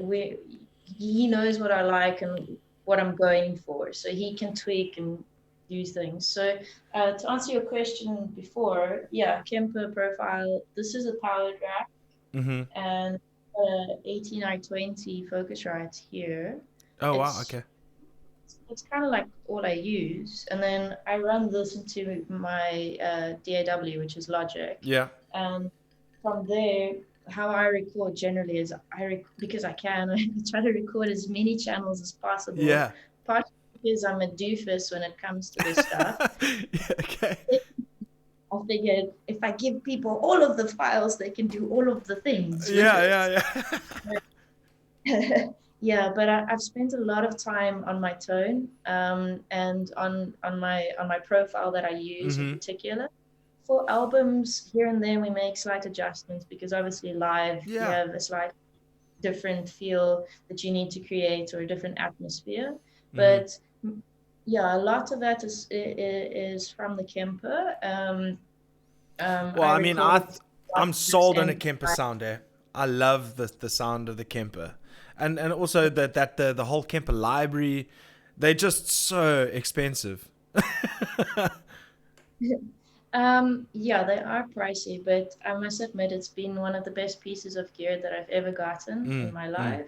he knows what I like and what I'm going for, so he can tweak and do things. So to answer your question before, yeah, Kemper profile. This is a powered rack, and 18i20 Focusrite here. Oh wow, okay. It's kind of like all I use, and then I run this into my DAW, which is Logic. Yeah. And from there, how I record generally is because I can, I try to record as many channels as possible. Yeah. Partly because I'm a doofus when it comes to this stuff. Yeah, okay. I figured if I give people all of the files, they can do all of the things. Yeah. Yeah, but I've spent a lot of time on my tone, and on my profile that I use in particular. For albums, here and there we make slight adjustments because obviously live you have a slight different feel that you need to create or a different atmosphere. But yeah, a lot of that is from the Kemper. I'm sold on a Kemper sound there. I love the sound of the Kemper, and also that the whole Kemper library. They're just so expensive. Yeah, they are pricey, but I must admit it's been one of the best pieces of gear that I've ever gotten in my life.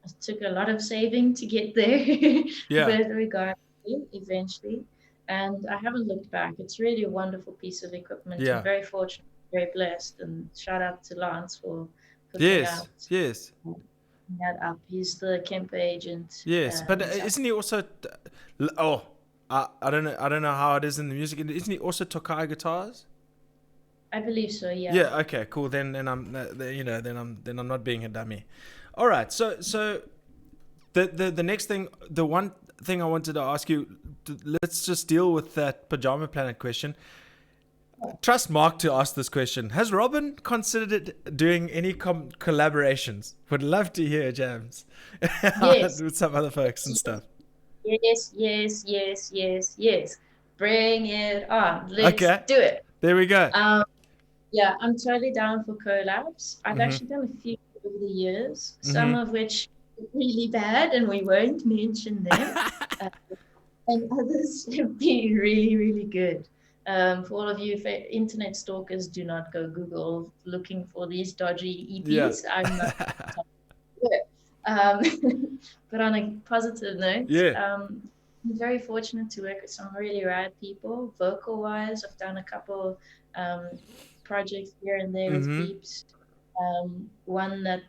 It took a lot of saving to get there, but we got it eventually, and I haven't looked back. It's really a wonderful piece of equipment. Yeah. I'm very fortunate, very blessed, and shout out to Lance for putting that up. He's the Kemper agent. Yes, but isn't he also? I don't know how it is in the music. Isn't he also Tokai guitars? I believe so. Yeah. Yeah. Okay. Cool. Then I'm not being a dummy. All right. So the next thing, the one thing I wanted to ask you, let's just deal with that Pajama Planet question. Trust Mark to ask this question. Has Robyn considered doing any collaborations? Would love to hear jams with some other folks and stuff. Yes. Bring it on. Let's do it. There we go. Yeah, I'm totally down for collabs. I've actually done a few over the years, some of which are really bad, and we won't mention them. And others have been really, really good. For all of you internet stalkers, do not go Google looking for these dodgy EPs. I'm not Um, but on a positive note, Yeah. I'm very fortunate to work with some really rad people. Vocal wise, I've done a couple um, projects here and there with Mm-hmm. peeps. One that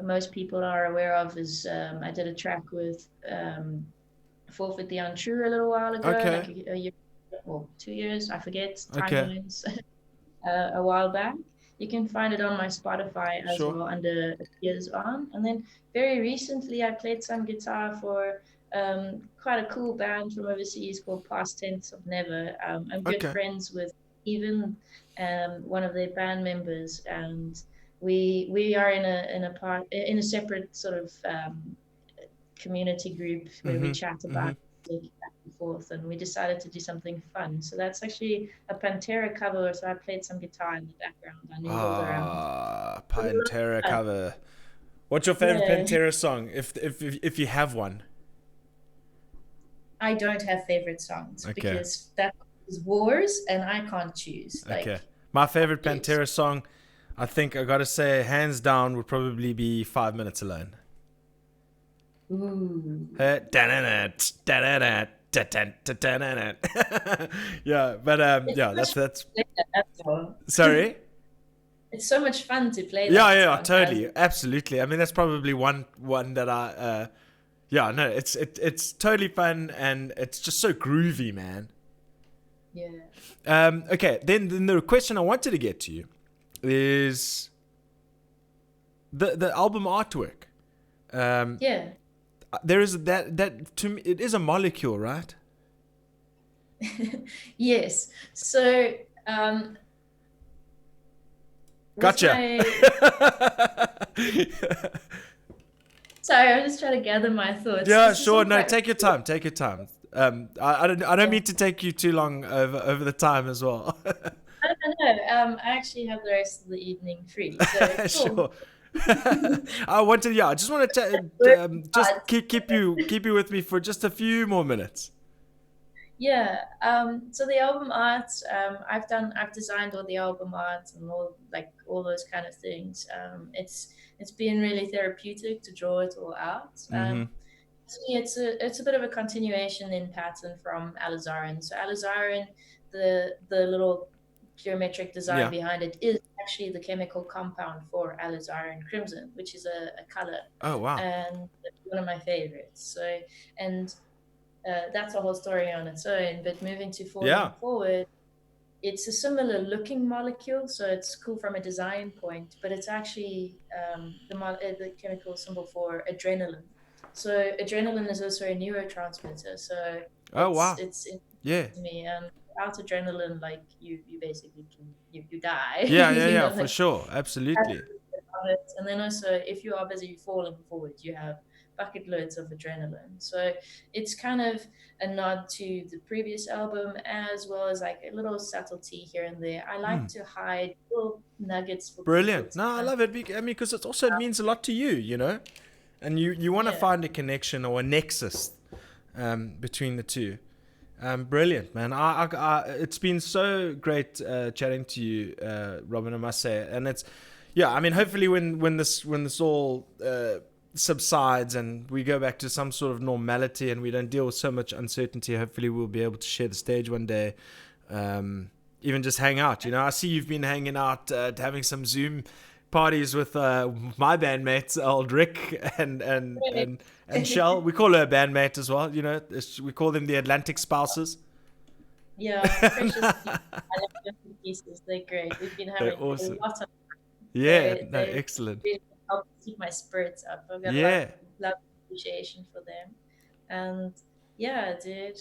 most people are aware of is I did a track with Forfeit the Untrue a little while ago, Okay. like a year or 2 years, I forget Okay. timelines, a while back. You can find it on my Spotify as Sure. well under Years On. And then very recently, I played some guitar for quite a cool band from overseas called Past Tense of Never. I'm good Okay. friends with even one of their band members, and we are in a separate sort of community group where we Mm-hmm. chat Mm-hmm. about music back and forth, and we decided to do something fun. So that's actually a Pantera cover. So I played some guitar in the background. I noodled around. Ah, It was a lot Pantera of fun. cover. What's your favorite Yeah, Pantera song? If you have one. I don't have favorite songs Okay. because that is wars, and I can't choose. Okay. Like, My favorite choose. Pantera song, I think I gotta say, hands down, would probably be 5 Minutes Alone. Ooh. Yeah, but It's yeah, so much fun that's to play that song. sorry. It's so much fun to play Yeah, that yeah, song as totally, absolutely. I mean, that's probably one that I yeah, no, it's totally fun and it's just so groovy, man. yeah. Okay, then the question I wanted to get to you is the album artwork. Yeah. There is that to me it is a molecule, right? Yes. So um with Gotcha. my sorry, I'm just trying to gather my thoughts. Yeah, This is sure. all No, quite take your time. Take your time. I don't yeah. mean to take you too long over the time as well. I don't know. I actually have the rest of the evening free, so cool. Sure. I just wanted Work to just hard. keep you with me for just a few more minutes. Yeah. So the album art, I've designed all the album art and all those kind of things. It's been really therapeutic to draw it all out. Mm-hmm. To me, it's a bit of a continuation in pattern from Alizarin. So Alizarin, the little geometric design Yeah. behind it is actually the chemical compound for alizarin crimson, which is a color, Oh wow. and one of my favorites. So, and that's a whole story on its own. But moving to Yeah. falling forward, it's a similar looking molecule, so it's cool from a design point, but it's actually the chemical symbol for adrenaline. So adrenaline is also a neurotransmitter. So Oh wow. it's in Yeah. me, and without adrenaline, like you basically you die. Yeah. Yeah. You Yeah. know, For like sure. Absolutely. and then also if you are busy falling forward, you have bucket loads of adrenaline. So it's kind of a nod to the previous album as well as like a little subtlety here and there. I like to hide little nuggets for people Brilliant. to No, I kind love it. I mean, because it means a lot to you, and you want to yeah. find a connection or a nexus between the two. Brilliant, man. It's been so great chatting to you, Robyn, I must say. And it's, yeah, I mean, hopefully when this all subsides and we go back to some sort of normality and we don't deal with so much uncertainty, hopefully we'll be able to share the stage one day. Even just hang out. I see you've been hanging out, having some Zoom parties with my bandmates, old Rick and Shell. We call her a bandmate as well. We call them the Atlantic spouses. Yeah, precious pieces. I love precious pieces. They're great. We've been They're having a awesome. lot of Yeah, no, they excellent. really help keep my spirits up. I've got a lot of Yeah. love and appreciation for them. And yeah, dude,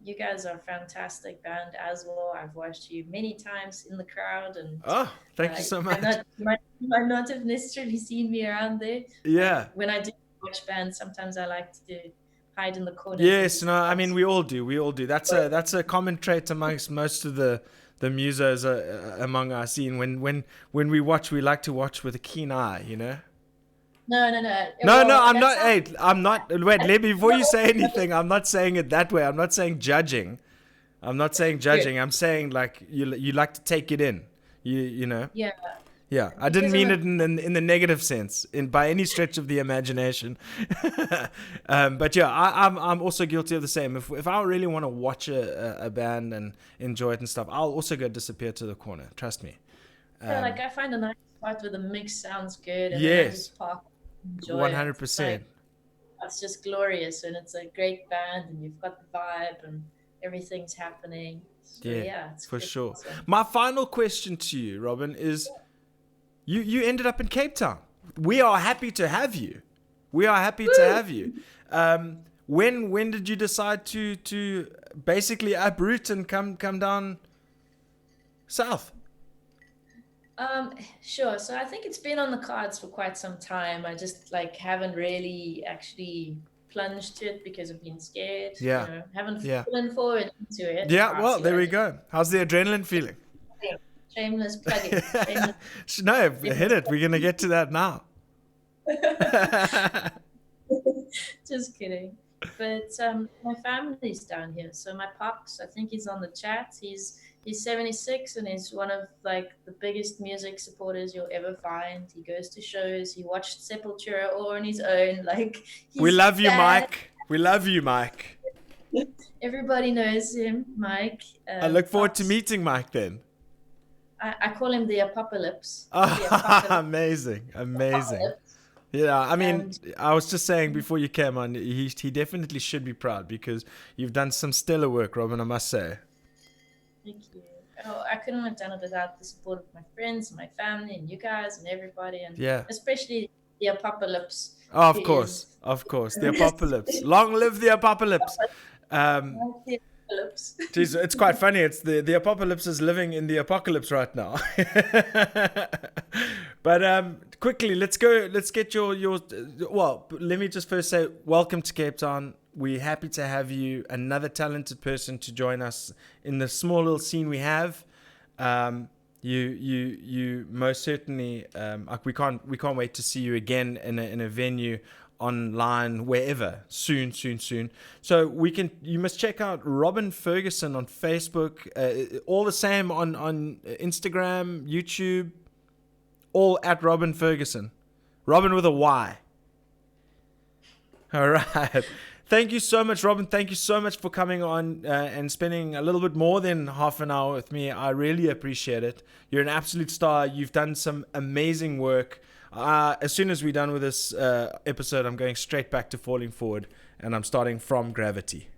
you guys are a fantastic band as well. I've watched you many times in the crowd, and Oh, thank you so I'm much. not you might not have necessarily seen me around there. Yeah. When I do watch bands, sometimes I like to hide in the corners. Yes, no, I mean we all do. We all do. That's a common trait amongst most of the musos among our scene. When we watch, we like to watch with a keen eye. No. No, Well, I'm that's not. Hey, I'm not. Wait, let me before you say anything. I'm not saying it that way. I'm not saying judging. I'm not saying judging. I'm saying like you like to take it in. You know. Yeah. Yeah, I didn't mean it in the negative sense, by any stretch of the imagination. But yeah, I'm also guilty of the same. If I really want to watch a band and enjoy it and stuff, I'll also go disappear to the corner. Trust me. Yeah, like I find a nice spot where the mix sounds good, and then I Yes, just park and enjoy it. It's 100%. like it's just glorious, and it's a great band, and you've got the vibe, and everything's happening. So Yeah, yeah, for it's sure. awesome. My final question to you, Robyn, is you ended up in Cape Town. We are happy to have you. We are happy to have you. When did you decide to basically uproot and come down south? Sure. So I think it's been on the cards for quite some time. I just like haven't really actually plunged to it because I've been scared. Yeah, Haven't yeah, fallen forward into it. yeah. Well, Last there year. we go. How's the adrenaline feeling? Shameless plugging. Shameless. No, hit it. We're gonna get to that now. Just kidding. But my family's down here. So my pops, I think he's on the chat. He's 76 and he's one of like the biggest music supporters you'll ever find. He goes to shows. He watched Sepultura all on his own. Like We he's love you, bad. Mike. We love you, Mike. Everybody knows him, Mike. I look forward to Pops. meeting Mike then. I call him the Apocalypse. The Oh, Apocalypse. amazing, amazing. Yeah, I mean, And I was just saying before you came on, he definitely should be proud because you've done some stellar work, Robyn, I must say. thank you. Oh, I couldn't have done it without the support of my friends, my family, and you guys, and everybody, and Yeah. especially the Apocalypse. Oh, of who course, is of course. The apocalypse. Long live the apocalypse. the Apocalypse. Geez, it's quite funny. It's the apocalypse is living in the apocalypse right now. But quickly, let's get your. Well, let me just first say welcome to Cape Town. We're happy to have you, another talented person to join us in the small little scene we have. You most certainly like we can't wait to see you again in a venue, online, wherever, soon. So you must check out Robyn Ferguson on Facebook, all the same on Instagram, YouTube, all at Robyn Ferguson, Robyn with a Y. All right. Thank you so much, Robyn. Thank you so much for coming on and spending a little bit more than half an hour with me. I really appreciate it. You're an absolute star. You've done some amazing work. As soon as we're done with this episode, I'm going straight back to Falling Forward, and I'm starting from Gravity.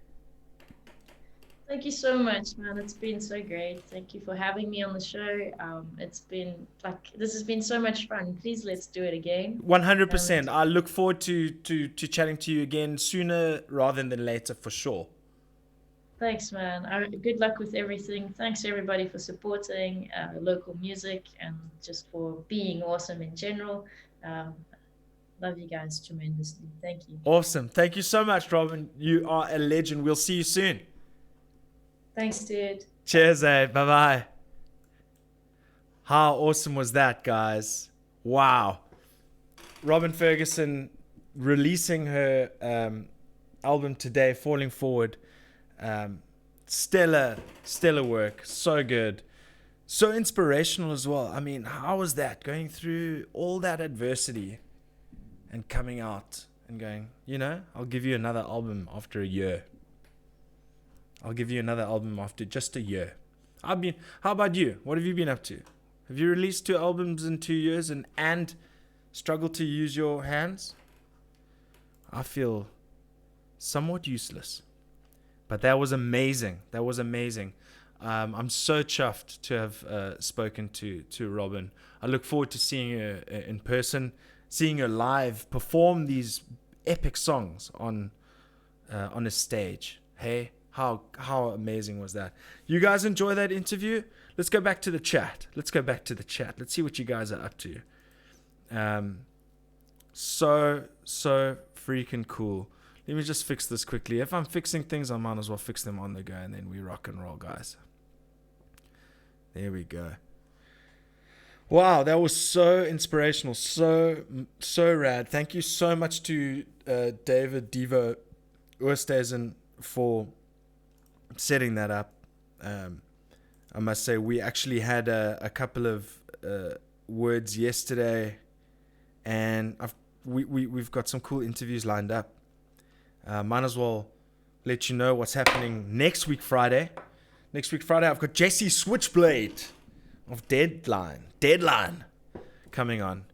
Thank you so much, man. It's been so great. Thank you for having me on the show. This has been so much fun. Please let's do it again. 100%. I look forward to chatting to you again sooner rather than later, for sure. Thanks, man. Good luck with everything. Thanks everybody for supporting local music and just for being awesome in general. Love you guys tremendously. Thank you. Awesome. Thank you so much, Robyn. You are a legend. We'll see you soon. Thanks, dude. Cheers, bye-bye. How awesome was that, guys? Wow. Robyn Ferguson releasing her album today, Falling Forward. Stellar work. So good. So inspirational as well. I mean, how was that? Going through all that adversity and coming out and going, I'll give you another album after a year. I'll give you another album after just a year. How about you? What have you been up to? Have you released 2 albums in 2 years and struggled to use your hands? I feel somewhat useless. But that was amazing. I'm so chuffed to have spoken to Robyn. I look forward to seeing her in person, seeing her live perform these epic songs on a stage. Hey, how amazing was that? You guys enjoy that interview? Let's go back to the chat. Let's see what you guys are up to. So freaking cool. Let me just fix this quickly. If I'm fixing things, I might as well fix them on the go, and then we rock and roll, guys. There we go. Wow, that was so inspirational, so rad. Thank you so much to David Devo Oosthuizen for setting that up. I must say, we actually had a couple of words yesterday, and we've got some cool interviews lined up. Might as well let you know what's happening next week Friday. Next week Friday, I've got Jesse Switchblade of Deadline coming on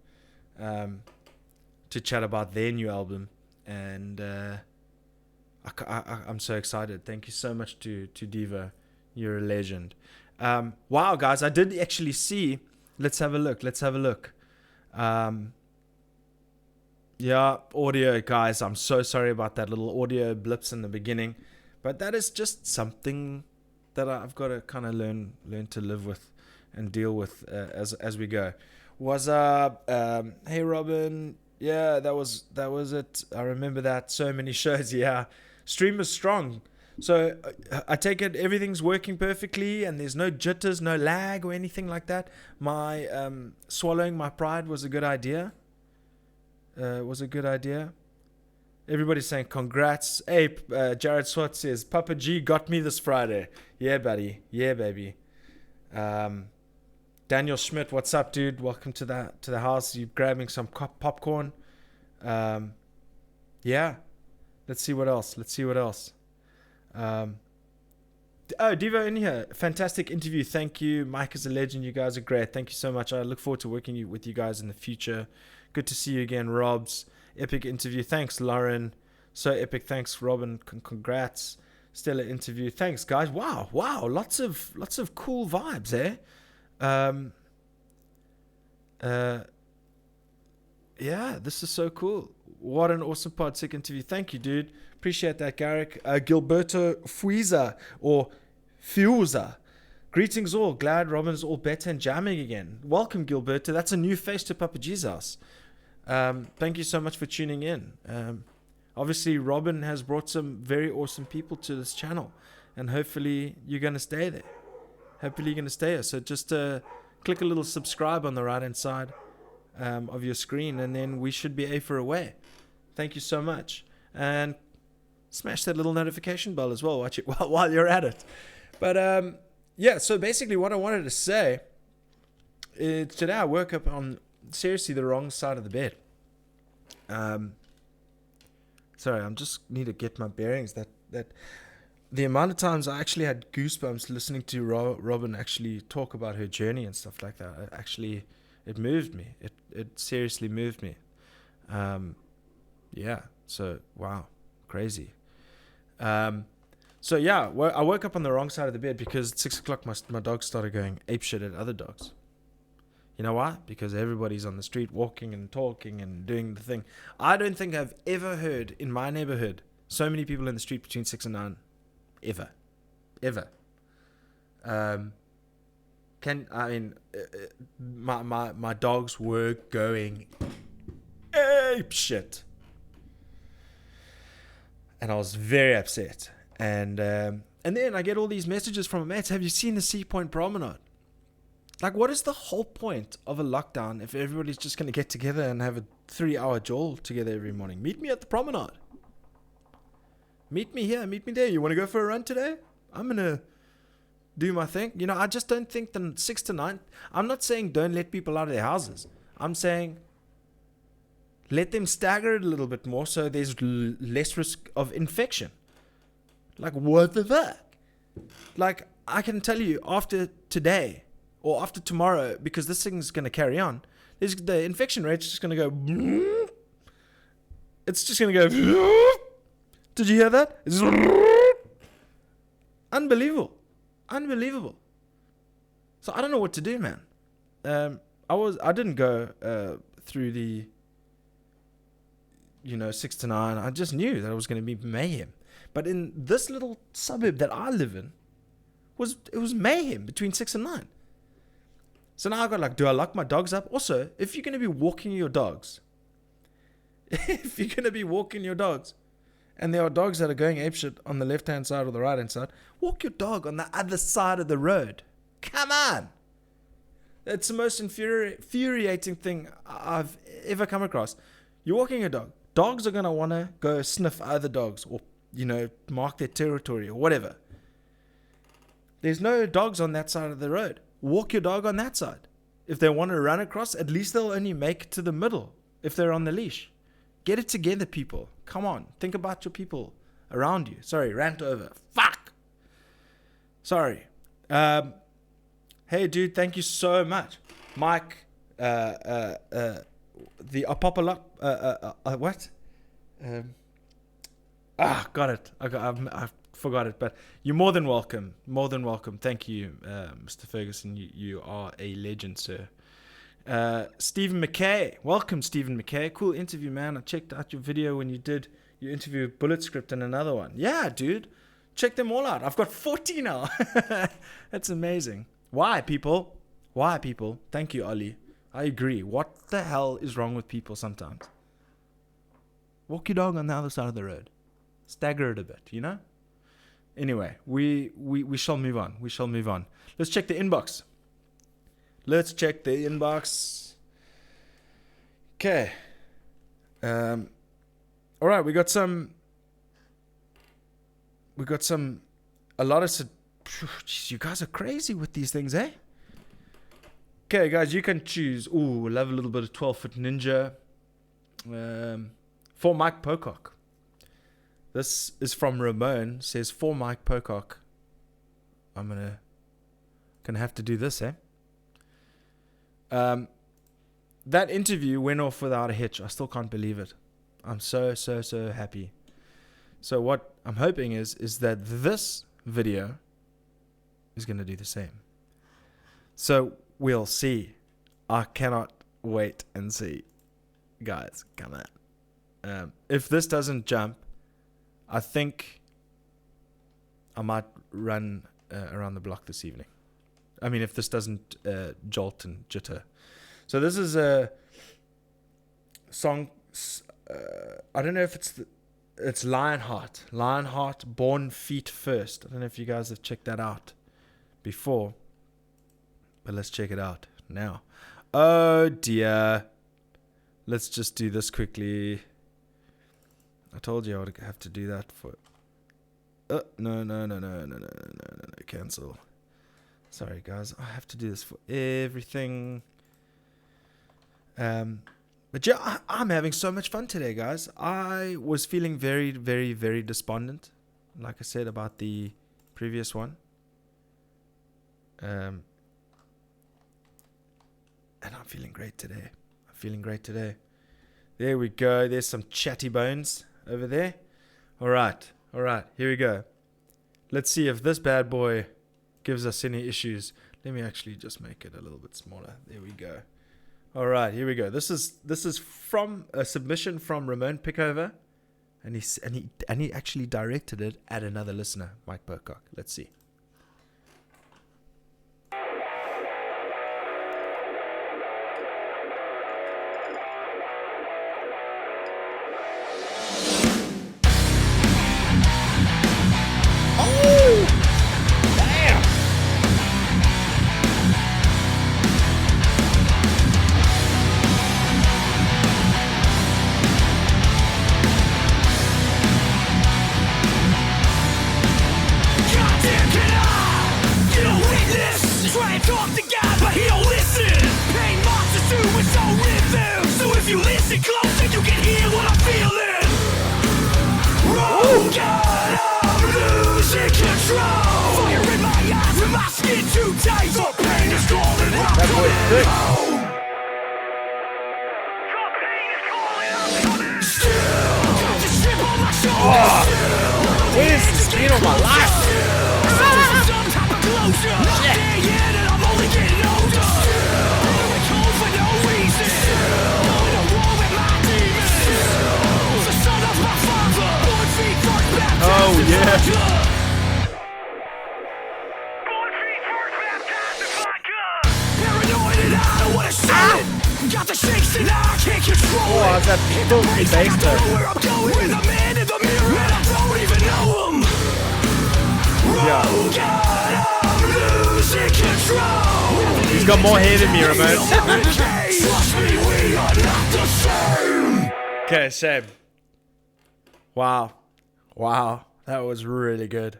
to chat about their new album, and I'm so excited. Thank you so much to Devo. You're a legend. Wow, guys, I did actually see. Let's have a look. Yeah, audio, guys. I'm so sorry about that little audio blips in the beginning, but that is just something that I've got to kind of learn to live with and deal with as we go. What's up? Hey, Robyn. Yeah, that was it. I remember that. So many shows. Yeah, stream is strong. So I take it everything's working perfectly and there's no jitters, no lag or anything like that. My swallowing my pride was a good idea. Everybody's saying congrats. Hey, Jared Swart says, Papa G got me this Friday. Yeah, buddy. Yeah, baby. Daniel Schmidt, what's up, dude? Welcome to the house. You grabbing some popcorn? Yeah. Let's see what else. Devo in here. Fantastic interview. Thank you. Mike is a legend. You guys are great. Thank you so much. I look forward to working with you guys in the future. Good to see you again, Robs. Epic interview. Thanks, Lauren. So epic. Thanks, Robyn. Congrats. Stellar interview. Thanks, guys. Wow. Lots of cool vibes, eh? Yeah, this is so cool. What an awesome pod. Sick interview. Thank you, dude. Appreciate that, Garrick. Gilberto Fuiza or Fuza. Greetings all. Glad Robyn's all better and jamming again. Welcome, Gilberto. That's a new face to Papa G's house. Thank you so much for tuning in. Obviously, Robyn has brought some very awesome people to this channel, and hopefully you're going to stay there. So just click a little subscribe on the right-hand side of your screen, and then we should be A for away. Thank you so much. And smash that little notification bell as well. Watch it while you're at it. But yeah, so basically what I wanted to say is today I woke up on seriously the wrong side of the bed. Sorry, I just need to get my bearings. That the amount of times I actually had goosebumps listening to Robyn actually talk about her journey and stuff like that. It moved me. It seriously moved me. Yeah. So wow, crazy. So yeah, I woke up on the wrong side of the bed because at 6 o'clock my dogs started going apeshit at other dogs. You know why? Because everybody's on the street walking and talking and doing the thing. I don't think I've ever heard in my neighborhood so many people in the street between 6 and 9. Ever. My dogs were going apeshit. And I was very upset. And then I get all these messages from mates. Have you seen the Sea Point Promenade? Like, what is the whole point of a lockdown if everybody's just going to get together and have a 3-hour jol together every morning? Meet me at the promenade. Meet me here. Meet me there. You want to go for a run today? I'm going to do my thing. You know, I just don't think the 6 to 9. I'm not saying don't let people out of their houses. I'm saying let them stagger it a little bit more so there's less risk of infection. Like, what the fuck? Like, I can tell you after today or after tomorrow, because this thing's going to carry on, the infection rate's just going to go. It's just going to go. Did you hear that? It's unbelievable. So I don't know what to do, man. I didn't go through the 6 to 9. I just knew that it was going to be mayhem. But in this little suburb that I live in, it was mayhem between 6 and 9. So now I got do I lock my dogs up? Also, if you're going to be walking your dogs, and there are dogs that are going apeshit on the left-hand side or the right-hand side, walk your dog on the other side of the road. Come on. It's the most infuriating thing I've ever come across. You're walking a dog. Dogs are going to want to go sniff other dogs or, mark their territory or whatever. There's no dogs on that side of the road. Walk your dog on that side. if they want to run across, at least they'll only make it to the middle if they're on the leash. Get it together, people. Come on. Think about your people around you. Sorry, rant over. Fuck. Sorry. Hey, dude, thank you so much. Mike, the Apopolop, what? Got it. I forgot it, but you're more than welcome. More than welcome. Thank you, Mr. Ferguson. You are a legend, sir. Stephen McKay. Welcome, Stephen McKay. Cool interview, man. I checked out your video when you did your interview with Bullet Script and another one. Yeah, dude. Check them all out. I've got 40 now. That's amazing. Why, people? Why, people? Thank you, Ali. I agree. What the hell is wrong with people sometimes? Walk your dog on the other side of the road. Stagger it a bit, you know? Anyway, we shall move on. We shall move on. Let's check the inbox. Let's check the inbox. Okay. All right, we got a lot of, geez, you guys are crazy with these things, eh? Okay, guys, you can choose. Ooh, love a little bit of 12-foot ninja. For Mike Pocock. This is from Ramon. Says, for Mike Pocock. I'm gonna have to do this, eh? That interview went off without a hitch. I still can't believe it. I'm so happy. So what I'm hoping is that this video is going to do the same. So we'll see. I cannot wait and see. Guys, come on. If this doesn't jump, I think I might run around the block this evening. I mean, if this doesn't jolt and jitter. So this is a song. I don't know if it's Lionheart. Lionheart, Born Feet First. I don't know if you guys have checked that out before. But let's check it out now. Oh, dear. Let's just do this quickly. I told you I would have to do that for... No. Cancel. Sorry, guys. I have to do this for everything. But yeah, I'm having so much fun today, guys. I was feeling very, very, very despondent, like I said about the previous one. And I'm feeling great today. There we go. There's some chatty bones over there. All right. Here we go. Let's see if this bad boy gives us any issues. Let me actually just make it a little bit smaller. There we go. All right, here we go. This is from a submission from Ramon Pickover, and he actually directed it at another listener, Mike Burcock. Let's see. He's got more hair than me, Ramon. Okay, Seb. Wow. That was really good.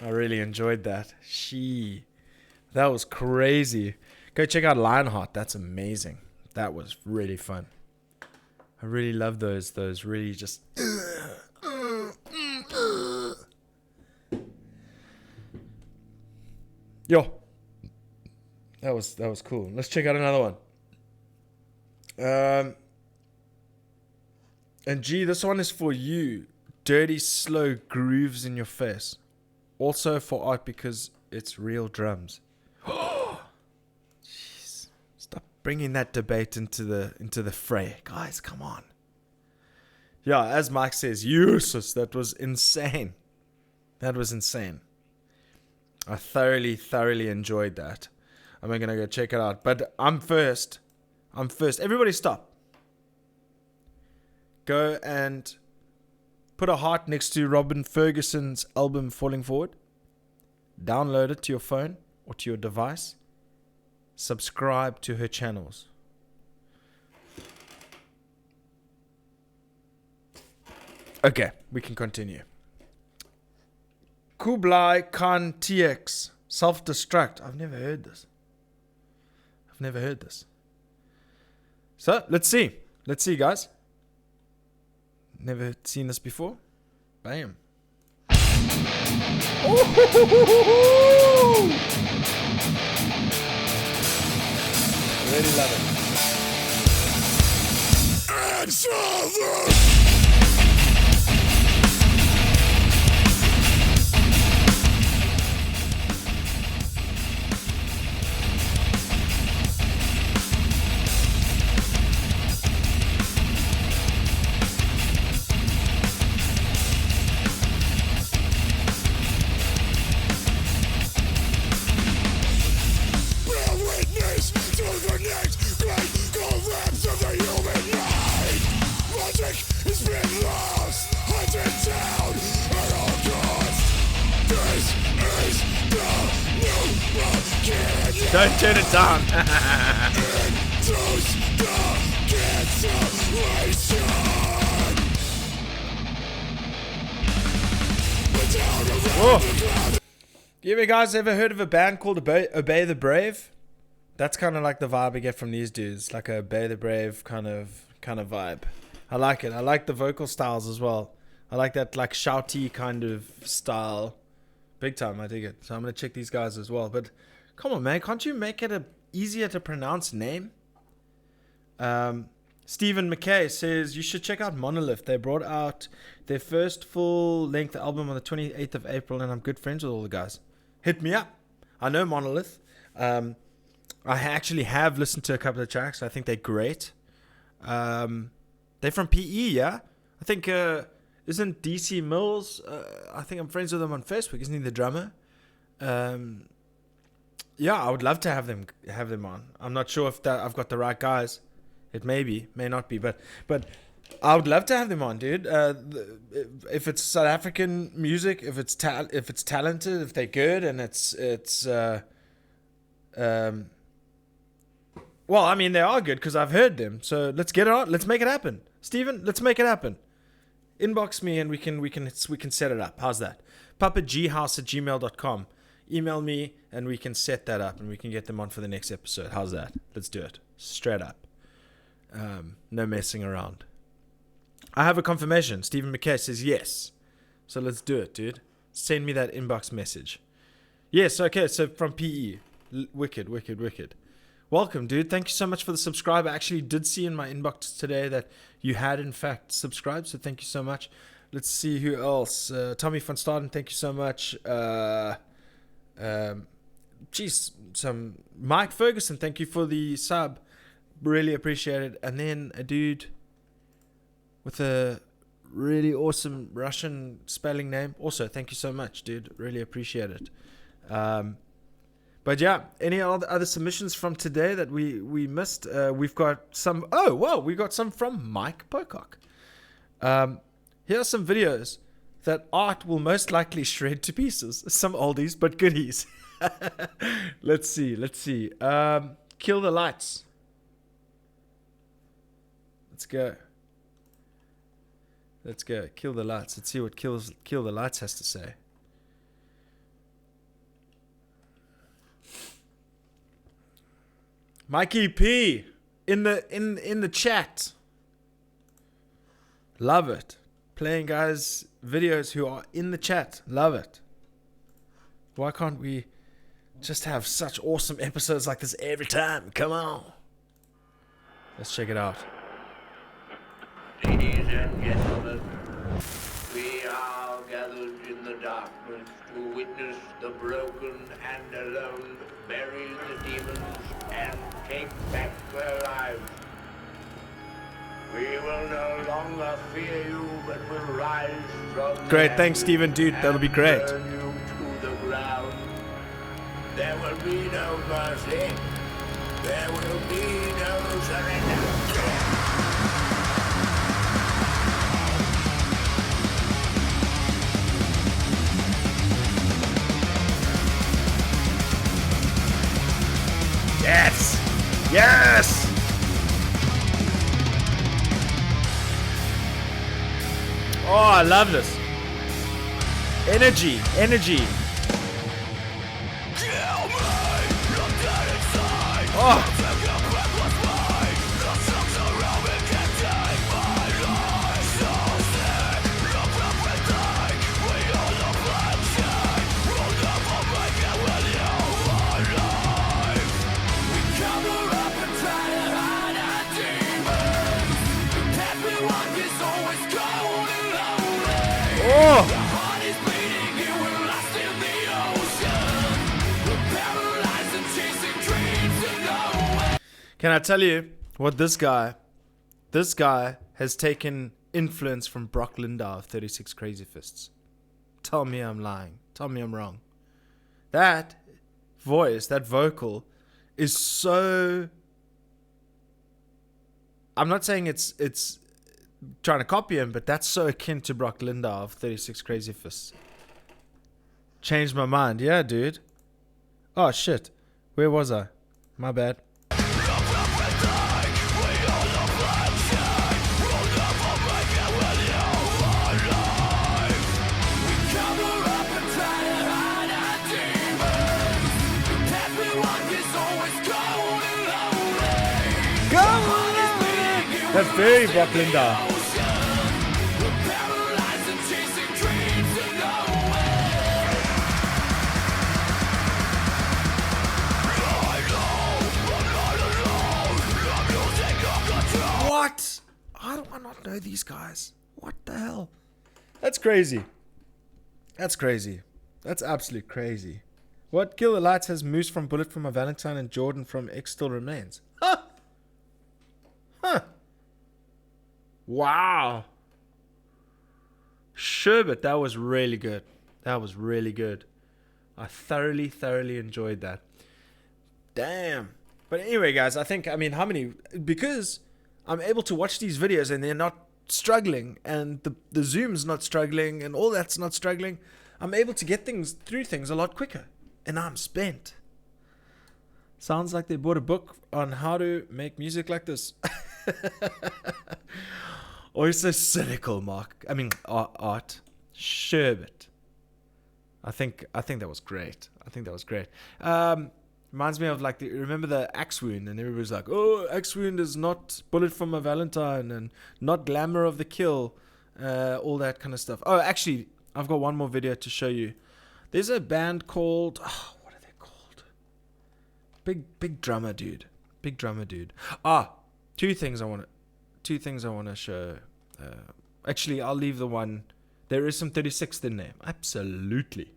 I really enjoyed that. That was crazy. Go check out Lionheart. That's amazing. That was really fun. I really love those really just... Yo. That was cool. Let's check out another one. And G, this one is for you. Dirty, slow grooves in your face. Also for art because it's real drums. Jeez. Stop bringing that debate into the fray. Guys, come on. Yeah, as Mike says, useless. That was insane. That was insane. I thoroughly enjoyed that. I'm going to go check it out. But I'm first. Everybody stop. Go and put a heart next to Robyn Ferguson's album Falling Forward. Download it to your phone or to your device. Subscribe to her channels. Okay, we can continue. Kublai Khan TX. Self-destruct. I've never heard this. So, let's see. Let's see, guys. Never seen this before. Bam. Really love it. Don't turn it down. Whoa. You guys ever heard of a band called Obey the Brave? That's kind of like the vibe I get from these dudes, like a Obey the Brave kind of vibe. I like it. I like the vocal styles as well. I like that like shouty kind of style. Big time, I dig it. So I'm gonna check these guys as well. But come on, man, can't you make it a easier to pronounce name? Stephen McKay says you should check out Monolith. They brought out their first full-length album on the 28th of April, and I'm good friends with all the guys. Hit me up. I know Monolith. I actually have listened to a couple of tracks. I think they're great. They're from PE, yeah? I think, isn't DC Mills, I think I'm friends with him on Facebook. Isn't he the drummer? Yeah, I would love to have them on. I'm not sure if that I've got the right guys. It may not be, but I would love to have them on, dude. If it's South African music, if it's talented, if they're good, and it's well, I mean they are good because I've heard them. So let's get it on. Let's make it happen, Steven. Let's make it happen. Inbox me and we can set it up. How's that? papaghouse@gmail.com. Email me and we can set that up and we can get them on for the next episode. How's that? Let's do it. Straight up. No messing around. I have a confirmation. Stephen McKay says yes. So let's do it, dude. Send me that inbox message. Yes, okay. So from PE. Wicked. Welcome, dude. Thank you so much for the subscribe. I actually did see in my inbox today that you had, in fact, subscribed. So thank you so much. Let's see who else. Tommy van Staden, thank you so much. Some Mike Ferguson, thank you for the sub. Really appreciate it. And then a dude with a really awesome Russian spelling name. Also, thank you so much, dude. Really appreciate it. But yeah, any other submissions from today that we missed? We've got some. Oh, wow, we got some from Mike Pocock. Here are some videos that art will most likely shred to pieces. Some oldies, but goodies. Let's see. Kill the lights. Let's go. Kill the lights. Let's see what Kill the Lights has to say. Mikey P in the chat. Love it. Playing guys videos who are in the chat. Love it. Why can't we just have such awesome episodes like this every time? Come on. Let's check it out. Ladies and gentlemen, we are gathered in the darkness to witness the broken and alone bury the demons and take back their lives. We will no longer fear you, but will rise from Great, thanks, Steven, dude. That'll be great. burn you to the ground. There will be no mercy. There will be no surrender. Yes! Yes! Oh, I love this. Energy, energy. Oh. Oh. Can I tell you what this guy has taken influence from Brock Lindau of 36 Crazy Fists. Tell me I'm lying. Tell me I'm wrong. That voice, that vocal is so... I'm not saying it's trying to copy him, but that's so akin to Brock Lindau of 36 Crazy Fists. Changed my mind. Yeah, dude. Oh, shit. Where was I? My bad. That's very Brock Lindau. What? How do I not know these guys? What the hell? That's crazy. That's crazy. That's absolute crazy. What? Kill the Lights has Moose from Bullet for My Valentine and Jordan from X Still Remains. Huh. Huh. Wow. Sherbet, that was really good. That was really good. I thoroughly enjoyed that. Damn. But anyway, guys, how many... Because I'm able to watch these videos and they're not struggling, and the zoom's not struggling, and all that's not struggling, I'm able to get through things a lot quicker. And I'm spent. Sounds like they bought a book on how to make music like this. Oh, you're so cynical, Mark. I mean, Art. Sherbet. I think that was great. Reminds me of remember the Axe Wound, and everybody's like, oh, Axe Wound is not Bullet for My Valentine and not Glamour of the Kill, all that kind of stuff. Oh, actually, I've got one more video to show you. There's a band called, what are they called? Big drummer dude. Two things I want to show. Actually, I'll leave the one. There is some 36th in there. Absolutely.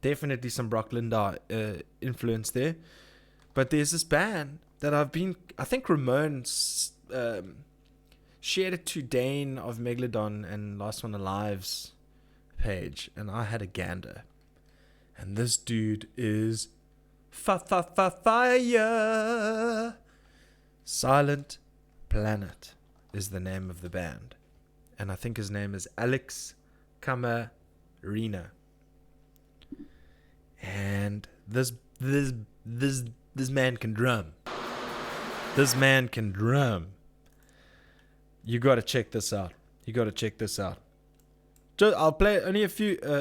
Definitely some Brock Lindau influence there. But there's this band that I think Ramon shared it to Dane of Megalodon and Last One Alive's page, and I had a gander. And this dude is fire. Silent Planet is the name of the band, and I think his name is Alex Camarena. And this man can drum. You got to check this out. I'll play only a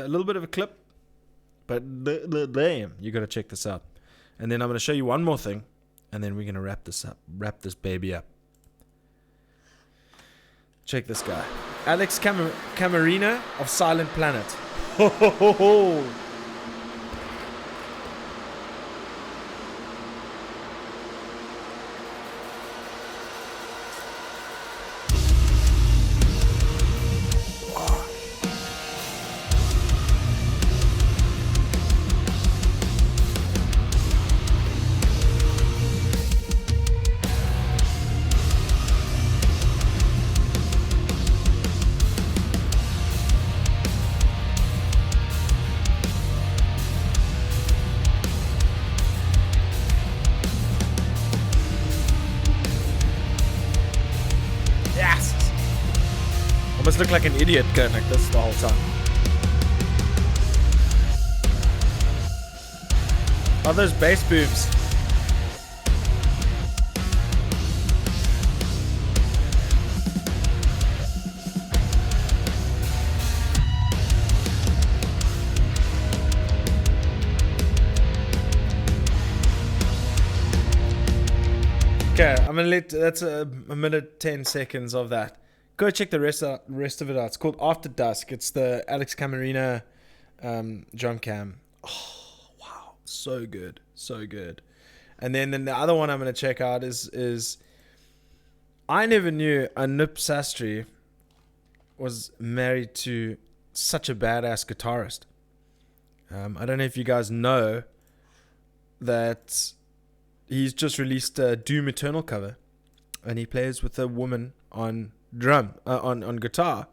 little bit of a clip, but damn, you got to check this out. And then I'm going to show you one more thing, and then we're going to wrap this baby up. Check this guy. Alex Camarina of Silent Planet. Ho, ho, ho, ho. I must look like an idiot going like this the whole time. Oh, those bass booms. Okay, I'm gonna let that's a minute 10 seconds of that. Go check the rest of it out. It's called After Dusk. It's the Alex Camarina drum cam. Oh wow, so good, so good. And then the other one I'm gonna check out is I never knew Anup Sastry was married to such a badass guitarist. I don't know if you guys know that he's just released a Doom Eternal cover, and he plays with a woman on on guitar.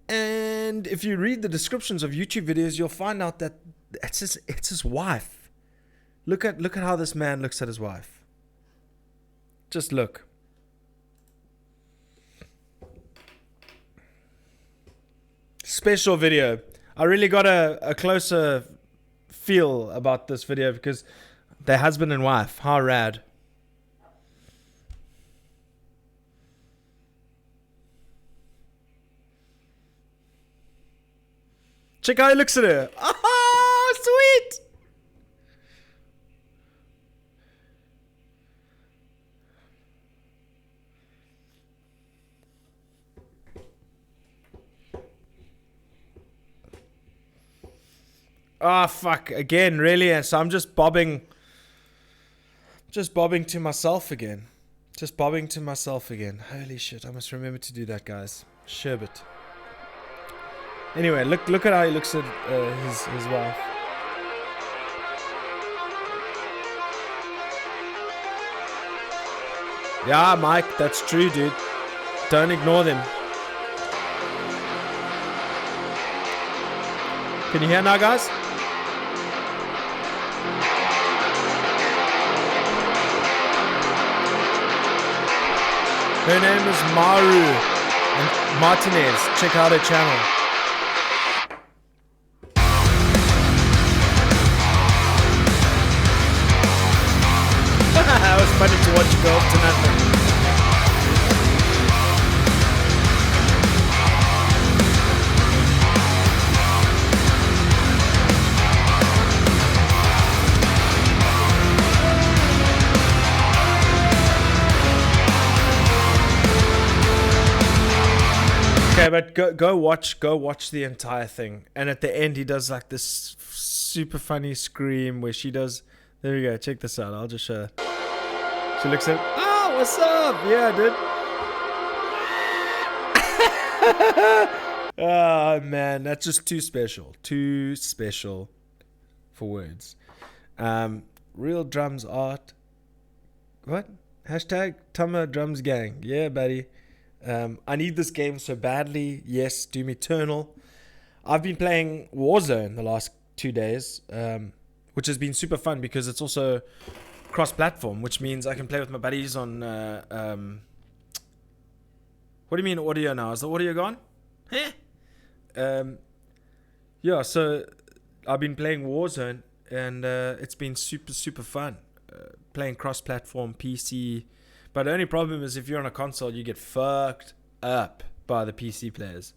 And if you read the descriptions of YouTube videos, you'll find out that it's his wife. Look at how this man looks at his wife. Just look. Special video. I really got a closer feel about this video because they're husband and wife. How rad. Check how he looks at her. Oh, sweet. Oh, fuck. Again, really? So I'm just bobbing to myself again. Just bobbing to myself again. Holy shit. I must remember to do that, guys. Sherbet. Anyway, look at how he looks at his wife. Yeah, Mike, that's true, dude. Don't ignore them. Can you hear now, guys? Her name is Maru and Martinez. Check out her channel. It was funny to watch you go up to nothing. Okay, but go watch the entire thing. And at the end, he does like this super funny scream where she does. There we go. Check this out. I'll just show. She looks at, oh, what's up? Yeah, dude. Oh, man. That's just too special. Too special for words. Real drums art. What? Hashtag Tama Drums Gang. Yeah, buddy. I need this game so badly. Yes, Doom Eternal. I've been playing Warzone the last 2 days, which has been super fun because it's also cross-platform, which means I can play with my buddies on what do you mean audio now? Is the audio gone? Yeah, so I've been playing Warzone and it's been super fun playing cross-platform PC, but the only problem is if you're on a console you get fucked up by the PC players.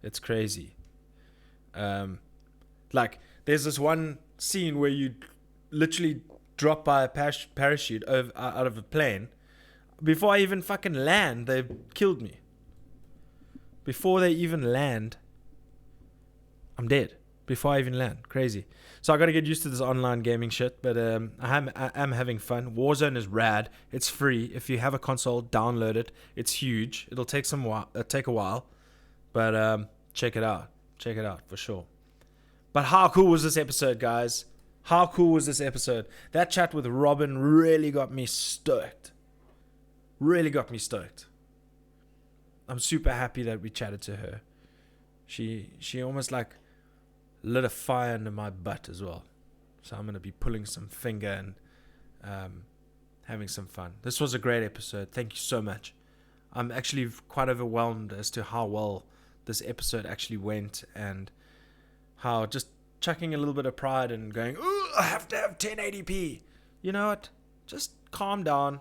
It's crazy. Like there's this one scene where you literally drop by a parachute out of a plane. Before I even fucking land, they've killed me. Before they even land, I'm dead. Before I even land. Crazy. So I got to get used to this online gaming shit. But I am having fun. Warzone is rad. It's free. If you have a console, download it. It's huge. It'll take a while. But check it out. Check it out for sure. But how cool was this episode, guys? How cool was this episode? That chat with Robyn really got me stoked. Really got me stoked. I'm super happy that we chatted to her. She almost like lit a fire under my butt as well. So I'm going to be pulling some finger and having some fun. This was a great episode. Thank you so much. I'm actually quite overwhelmed as to how well this episode actually went, and how just chucking a little bit of pride and going, ooh, I have to have 1080p. You know what? Just calm down.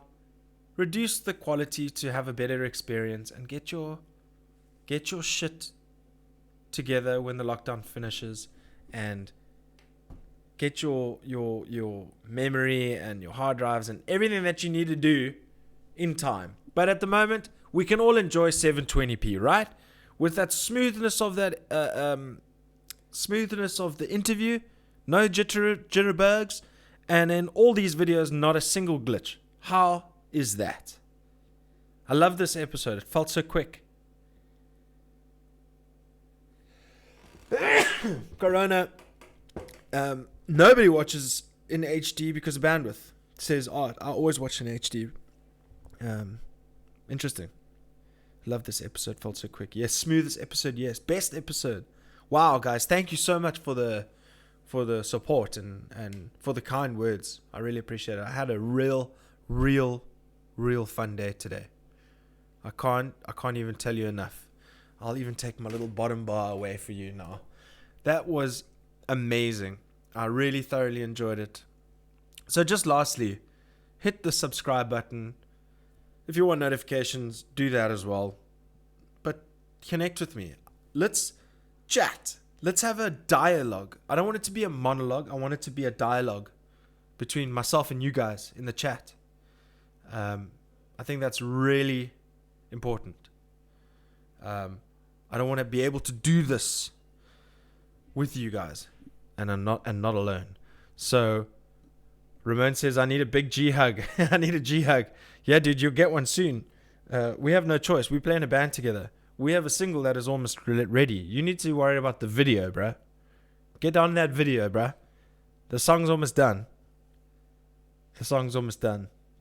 Reduce the quality to have a better experience, and get your shit together when the lockdown finishes, and get your memory and your hard drives and everything that you need to do in time. But at the moment, we can all enjoy 720p, right? With that smoothness of the interview, no jitterbugs, and in all these videos, not a single glitch. How is that? I love this episode. It felt so quick. Corona. Nobody watches in HD because of bandwidth. It says art. I always watch in HD. Interesting. Love this episode. Felt so quick. Yes, smoothest episode. Yes, best episode. Wow, guys, thank you so much for the support and for the kind words. I really appreciate it. I had a real fun day today. I can't even tell you enough. I'll even take my little bottom bar away for you now. That was amazing. I really thoroughly enjoyed it. So just lastly, hit the subscribe button. If you want notifications, do that as well. But connect with me. Let's chat. Let's have a dialogue. I don't want it to be a monologue. I want it to be a dialogue between myself and you guys in the chat. I think that's really important. I don't want to be able to do this with you guys, and I'm not alone. So Ramon says, I need a big G hug. I need a G hug. Yeah, dude, you'll get one soon. We have no choice. We play in a band together. We have a single that is almost ready. You need to worry about the video, bruh. Get on that video, bruh. The song's almost done.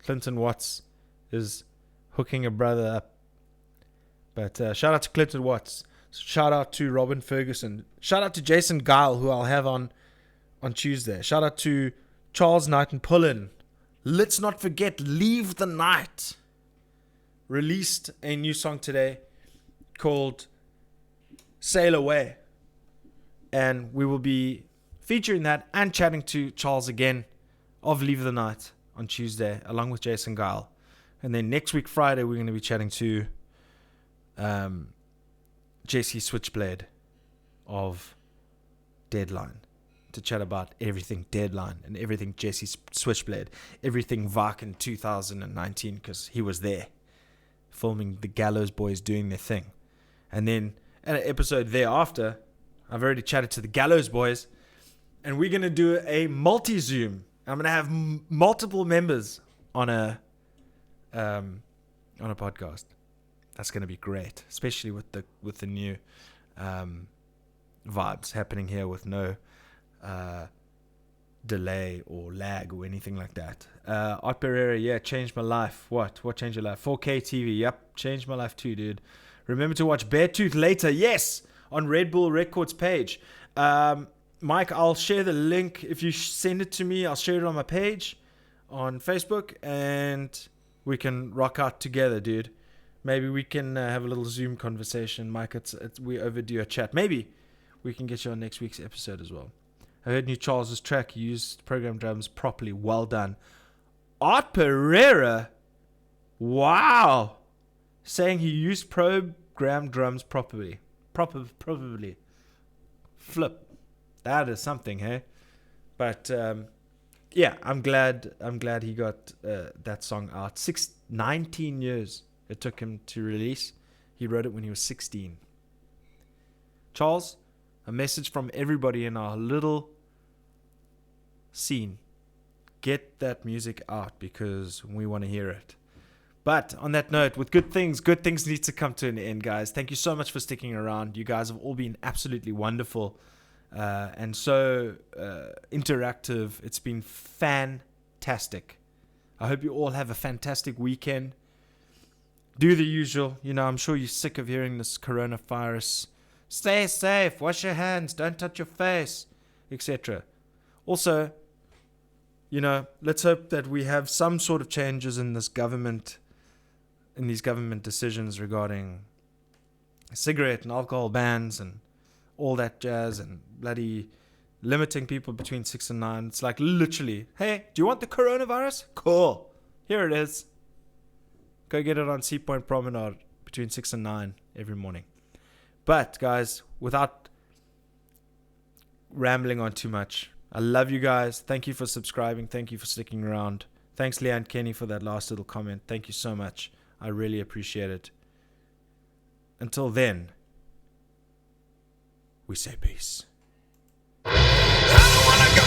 Clinton Watts is hooking a brother up. But shout out to Clinton Watts. Shout out to Robyn Ferguson. Shout out to Jason Guile, who I'll have on Tuesday. Shout out to Charles Knight and Pullen. Let's not forget Leave the Night. Released a new song today called Sail Away. And we will be featuring that and chatting to Charles again of Leave the Night on Tuesday, along with Jason Guile. And then next week, Friday, we're going to be chatting to JC Switchblade of Deadline, to chat about everything Deadline and everything JC Switchblade, everything VARC in 2019, because he was there filming the Gallows Boys doing their thing. And then an episode thereafter, I've already chatted to the Gallows Boys, and we're going to do a multi-Zoom. I'm going to have multiple members on a podcast. That's going to be great, especially with the new vibes happening here with no delay or lag or anything like that. Art Pereira, yeah, changed my life. What changed your life? 4K TV, yep, changed my life too, dude. Remember to watch Beartooth later, yes, on Red Bull Records page. Mike, I'll share the link. If you send it to me, I'll share it on my page on Facebook, and we can rock out together, dude. Maybe we can have a little Zoom conversation. Mike, we overdue a chat. Maybe we can get you on next week's episode as well. I heard new Charles's track used program drums properly. Well done. Art Pereira. Wow. Saying he used program drums properly. Probably. Flip. That is something, hey? But yeah, I'm glad he got that song out. 19 years it took him to release. He wrote it when he was 16. Charles, a message from everybody in our little scene. Get that music out because we want to hear it. But on that note, with good things need to come to an end, guys. Thank you so much for sticking around. You guys have all been absolutely wonderful and so interactive. It's been fantastic. I hope you all have a fantastic weekend. Do the usual. You know, I'm sure you're sick of hearing this coronavirus. Stay safe. Wash your hands. Don't touch your face, etc. Also, you know, let's hope that we have some sort of changes in this government, in these government decisions regarding cigarette and alcohol bans and all that jazz and bloody limiting people between 6 and 9. It's like literally, hey, do you want the coronavirus? Cool. Here it is. Go get it on Sea Point Promenade between 6 and 9 every morning. But guys, without rambling on too much, I love you guys. Thank you for subscribing. Thank you for sticking around. Thanks, Leanne Kenny, for that last little comment. Thank you so much. I really appreciate it. Until then, we say peace. I don't wanna go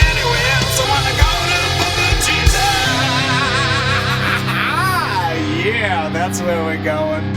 anywhere else. I wanna go to the Jesus. Yeah, that's where we're going.